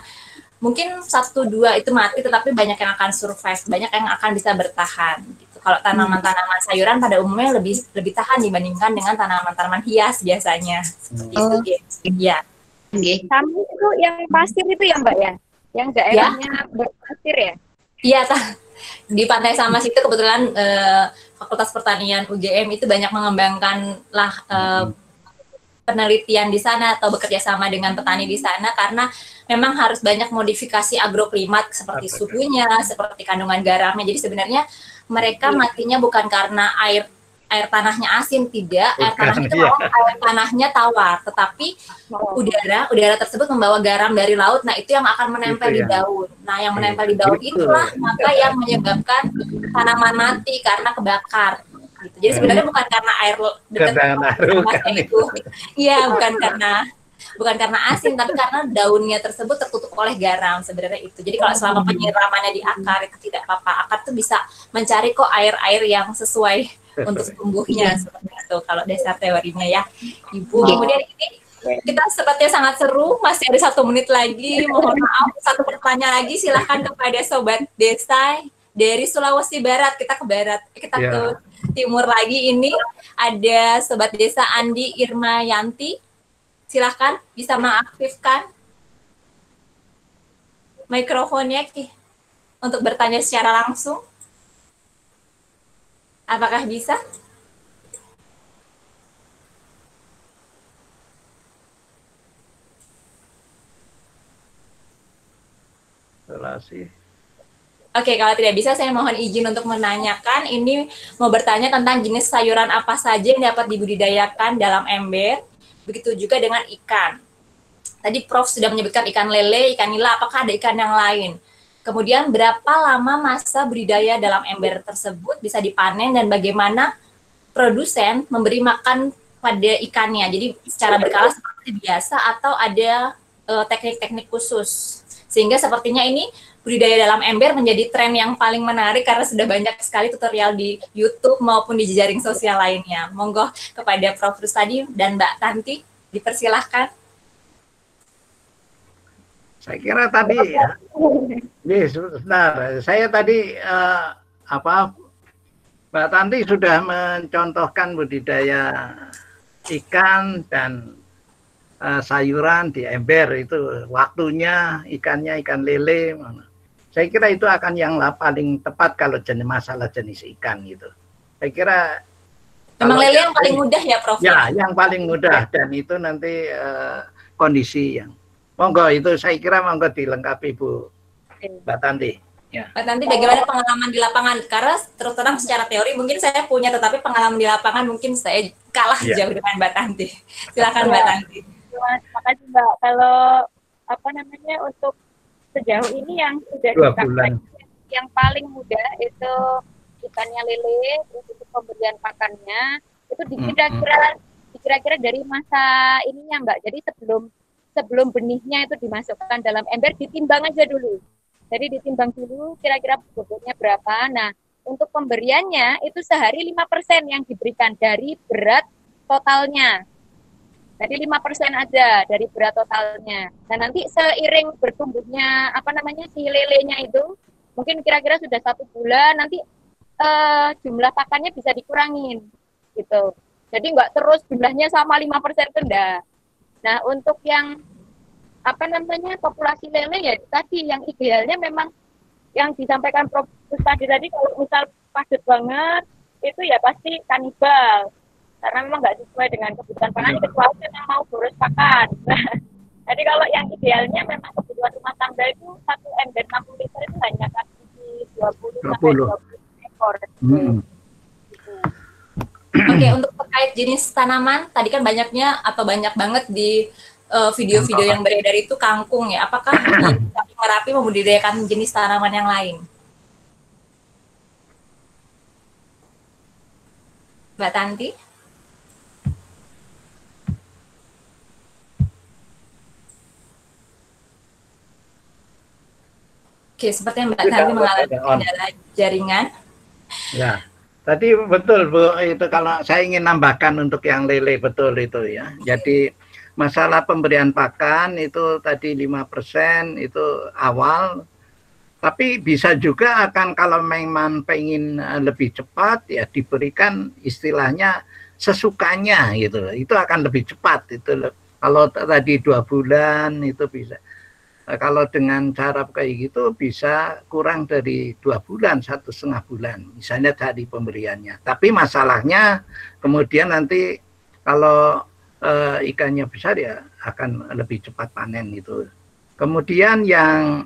mungkin 1-2 itu mati, tetapi banyak yang akan survive, banyak yang akan bisa bertahan. Gitu. Kalau tanaman-tanaman sayuran pada umumnya lebih tahan dibandingkan dengan tanaman-tanaman hias biasanya. Seperti itu, ya. Kami itu yang pasir itu ya Mbak ya, yang daerahnya berpasir ya. Iya, di Pantai Samas itu kebetulan Fakultas Pertanian UGM itu banyak mengembangkan penelitian di sana atau bekerja sama dengan petani di sana, karena memang harus banyak modifikasi agroklimat seperti suhunya, seperti kandungan garamnya. Jadi sebenarnya mereka matinya bukan karena air tanahnya asin, tidak, air tanahnya itu air tanahnya tawar, tetapi udara tersebut membawa garam dari laut. Nah itu yang akan menempel di daun. Nah yang menempel di daun itulah maka yang menyebabkan tanaman mati karena kebakar. Gitu. Jadi sebenarnya bukan karena air dekat itu, iya bukan karena asin, tapi karena daunnya tersebut tertutup oleh garam sebenarnya itu. Jadi kalau selama penyiramannya di akar itu tidak apa-apa, akar itu bisa mencari kok air-air yang sesuai untuk tumbuhnya seperti itu. Kalau dasar teorinya ya, Ibu. Kemudian ini kita sepertinya sangat seru, masih ada 1 menit lagi. Mohon maaf, 1 pertanyaan lagi silahkan kepada Sobat Desa dari Sulawesi Barat. Kita ke barat, kita ke timur lagi. Ini ada Sobat Desa Andi Irmayanti. Silahkan bisa mengaktifkan mikrofonnya untuk bertanya secara langsung. Apakah bisa? Oke, kalau tidak bisa saya mohon izin untuk menanyakan. Ini mau bertanya tentang jenis sayuran apa saja yang dapat dibudidayakan dalam ember. Begitu juga dengan ikan. Tadi Prof sudah menyebutkan ikan lele, ikan nila, apakah ada ikan yang lain? Kemudian berapa lama masa budidaya dalam ember tersebut bisa dipanen dan bagaimana produsen memberi makan pada ikannya? Jadi secara berkala seperti biasa atau ada teknik-teknik khusus? Sehingga sepertinya ini budidaya dalam ember menjadi tren yang paling menarik karena sudah banyak sekali tutorial di YouTube maupun di jejaring sosial lainnya. Monggo kepada Prof. Rustadi dan Mbak Tanti, dipersilahkan. Saya kira tadi ya, sebentar. Saya tadi Mbak Tanti sudah mencontohkan budidaya ikan dan sayuran di ember itu waktunya ikannya ikan lele. Saya kira itu akan yang paling tepat kalau masalah jenis ikan gitu. Saya kira memang lele yang paling mudah ya Prof? Ya, yang paling mudah dan itu nanti kondisi yang monggo itu saya kira monggo dilengkapi Bu Mbak Tanti. Ya. Mbak Tanti, bagaimana pengalaman di lapangan? Karena terus terang secara teori mungkin saya punya, tetapi pengalaman di lapangan mungkin saya kalah jauh dengan Mbak Tanti. Silakan Mbak Tanti. Terima kasih Mbak. Kalau untuk sejauh ini yang sudah 2 bulan yang paling mudah itu ikannya lele, terus untuk pemberian pakannya itu kira-kira dari masa ininya Mbak. Jadi sebelum benihnya itu dimasukkan dalam ember, ditimbang aja dulu. Jadi ditimbang dulu kira-kira bobotnya berapa. Nah, untuk pemberiannya itu sehari 5% yang diberikan dari berat totalnya. Jadi 5% aja dari berat totalnya. Dan nanti seiring bertumbuhnya si lelenya itu, mungkin kira-kira sudah 1 bulan, nanti jumlah pakannya bisa dikurangin gitu. Jadi nggak terus jumlahnya sama 5% itu enggak. Nah, untuk yang populasi lele ya tadi yang idealnya memang yang disampaikan Prof. Rustadi tadi, kalau misal padat banget itu ya pasti kanibal karena memang nggak sesuai dengan kebutuhan pakan kecuali yang mau boros pakan. Jadi kalau yang idealnya memang kebutuhan rumah tangga itu 1 ember 60 liter itu hanya kasih 20 sampai 20 ekor. Oke, untuk terkait jenis tanaman, tadi kan banyak banget di video-video yang beredar itu kangkung ya. Apakah di Merapi membudidayakan jenis tanaman yang lain? Mbak Tanti? Oke, sepertinya Mbak Tanti mengalami kendala jaringan. Ya. Tadi betul Bu, itu kalau saya ingin nambahkan untuk yang lele betul itu ya. Jadi masalah pemberian pakan itu tadi 5% itu awal. Tapi bisa juga akan kalau memang pengen lebih cepat ya diberikan istilahnya sesukanya gitu. Itu akan lebih cepat itu. Kalau tadi 2 bulan itu bisa. Kalau dengan cara kayak gitu bisa kurang dari 2 bulan, 1,5 bulan, misalnya dari pemberiannya. Tapi masalahnya kemudian nanti kalau ikannya besar ya akan lebih cepat panen itu. Kemudian yang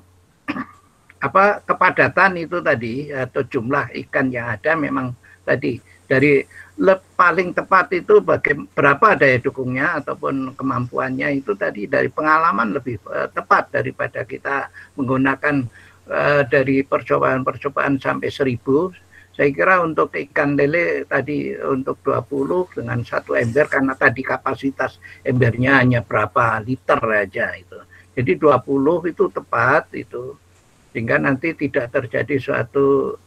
kepadatan itu tadi atau jumlah ikan yang ada memang tadi dari paling tepat itu berapa daya dukungnya ataupun kemampuannya itu tadi dari pengalaman lebih tepat daripada kita menggunakan dari percobaan sampai 1000. Saya kira untuk ikan lele tadi untuk 20 dengan 1 ember karena tadi kapasitas embernya hanya berapa liter aja itu. Jadi 20 itu tepat itu sehingga nanti tidak terjadi suatu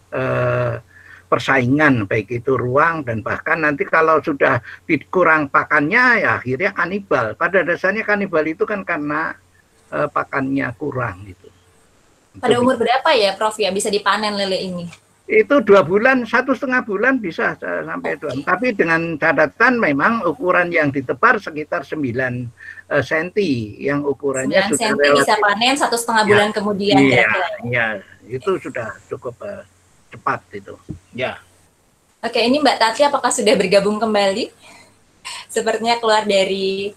persaingan baik itu ruang dan bahkan nanti kalau sudah kurang pakannya ya akhirnya kanibal. Pada dasarnya kanibal itu kan karena pakannya kurang gitu. Pada umur berapa ya Prof ya bisa dipanen lele ini? Itu 2 bulan, 1,5 bulan bisa sampai 2. Tapi dengan catatan memang ukuran yang ditebar sekitar 9 cm yang ukurannya 9 sudah cm bisa panen 1,5 bulan kemudian kira-kira. Ya, itu sudah cukup cepat itu. Ya. Oke, ini Mbak Tati apakah sudah bergabung kembali? Sepertinya keluar dari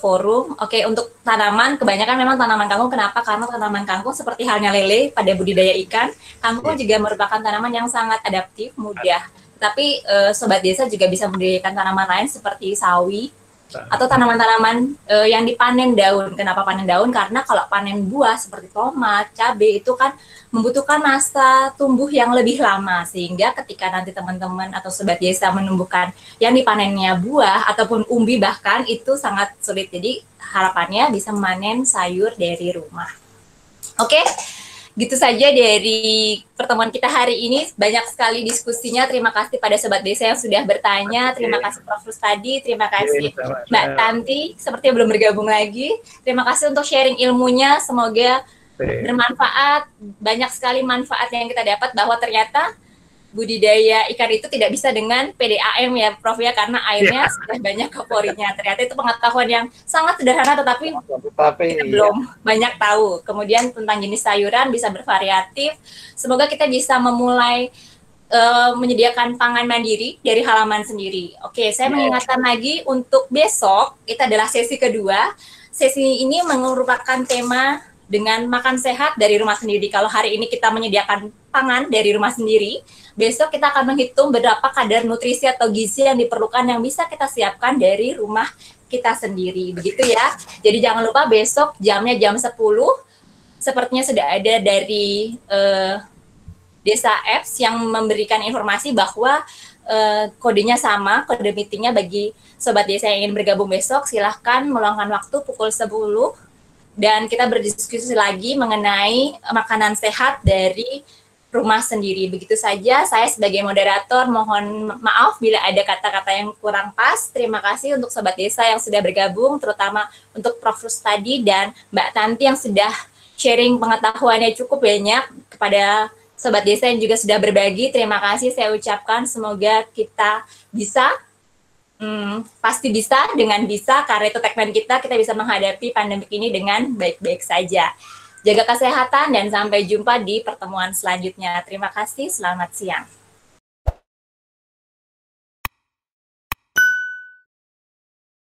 forum. Oke, untuk tanaman kebanyakan memang tanaman kangkung. Kenapa? Karena tanaman kangkung seperti halnya lele pada budidaya ikan, kangkung juga merupakan tanaman yang sangat adaptif, mudah. Tapi sobat desa juga bisa membudidayakan tanaman lain seperti sawi, atau tanaman-tanaman yang dipanen daun. Kenapa panen daun? Karena kalau panen buah seperti tomat, cabai itu kan membutuhkan masa tumbuh yang lebih lama, sehingga ketika nanti teman-teman atau sobat desa menumbuhkan yang dipanennya buah ataupun umbi bahkan itu sangat sulit. Jadi harapannya bisa memanen sayur dari rumah. Oke. Gitu saja dari pertemuan kita hari ini. Banyak sekali diskusinya. Terima kasih pada Sobat Desa yang sudah bertanya. Terima kasih Prof. Rustadi. Terima kasih Mbak Tanti. Sepertinya belum bergabung lagi. Terima kasih untuk sharing ilmunya. Semoga bermanfaat. Banyak sekali manfaat yang kita dapat bahwa ternyata budidaya ikan itu tidak bisa dengan PDAM ya Prof ya, karena airnya sudah banyak kaporitnya. Ternyata itu pengetahuan yang sangat sederhana tetapi kita belum banyak tahu. Kemudian tentang jenis sayuran bisa bervariatif. Semoga kita bisa memulai menyediakan pangan mandiri dari halaman sendiri. Oke, saya mengingatkan lagi untuk besok itu adalah sesi kedua. Sesi ini merupakan tema dengan makan sehat dari rumah sendiri. Kalau hari ini kita menyediakan pangan dari rumah sendiri, besok kita akan menghitung berapa kadar nutrisi atau gizi yang diperlukan yang bisa kita siapkan dari rumah kita sendiri. Begitu ya. Jadi jangan lupa besok jamnya jam 10. Sepertinya sudah ada dari Desa Apps yang memberikan informasi bahwa kodenya sama, kode meetingnya bagi Sobat Desa yang ingin bergabung besok, silahkan meluangkan waktu pukul 10. Dan kita berdiskusi lagi mengenai makanan sehat dari rumah sendiri. Begitu saja, saya sebagai moderator mohon maaf bila ada kata-kata yang kurang pas. Terima kasih untuk Sobat Desa yang sudah bergabung, terutama untuk Prof. Rustadi dan Mbak Tanti yang sudah sharing pengetahuannya cukup banyak kepada Sobat Desa yang juga sudah berbagi. Terima kasih saya ucapkan, semoga kita bisa pasti bisa, dengan bisa, karena itu tagline kita bisa menghadapi pandemi ini dengan baik-baik saja. Jaga kesehatan dan sampai jumpa di pertemuan selanjutnya. Terima kasih, selamat siang.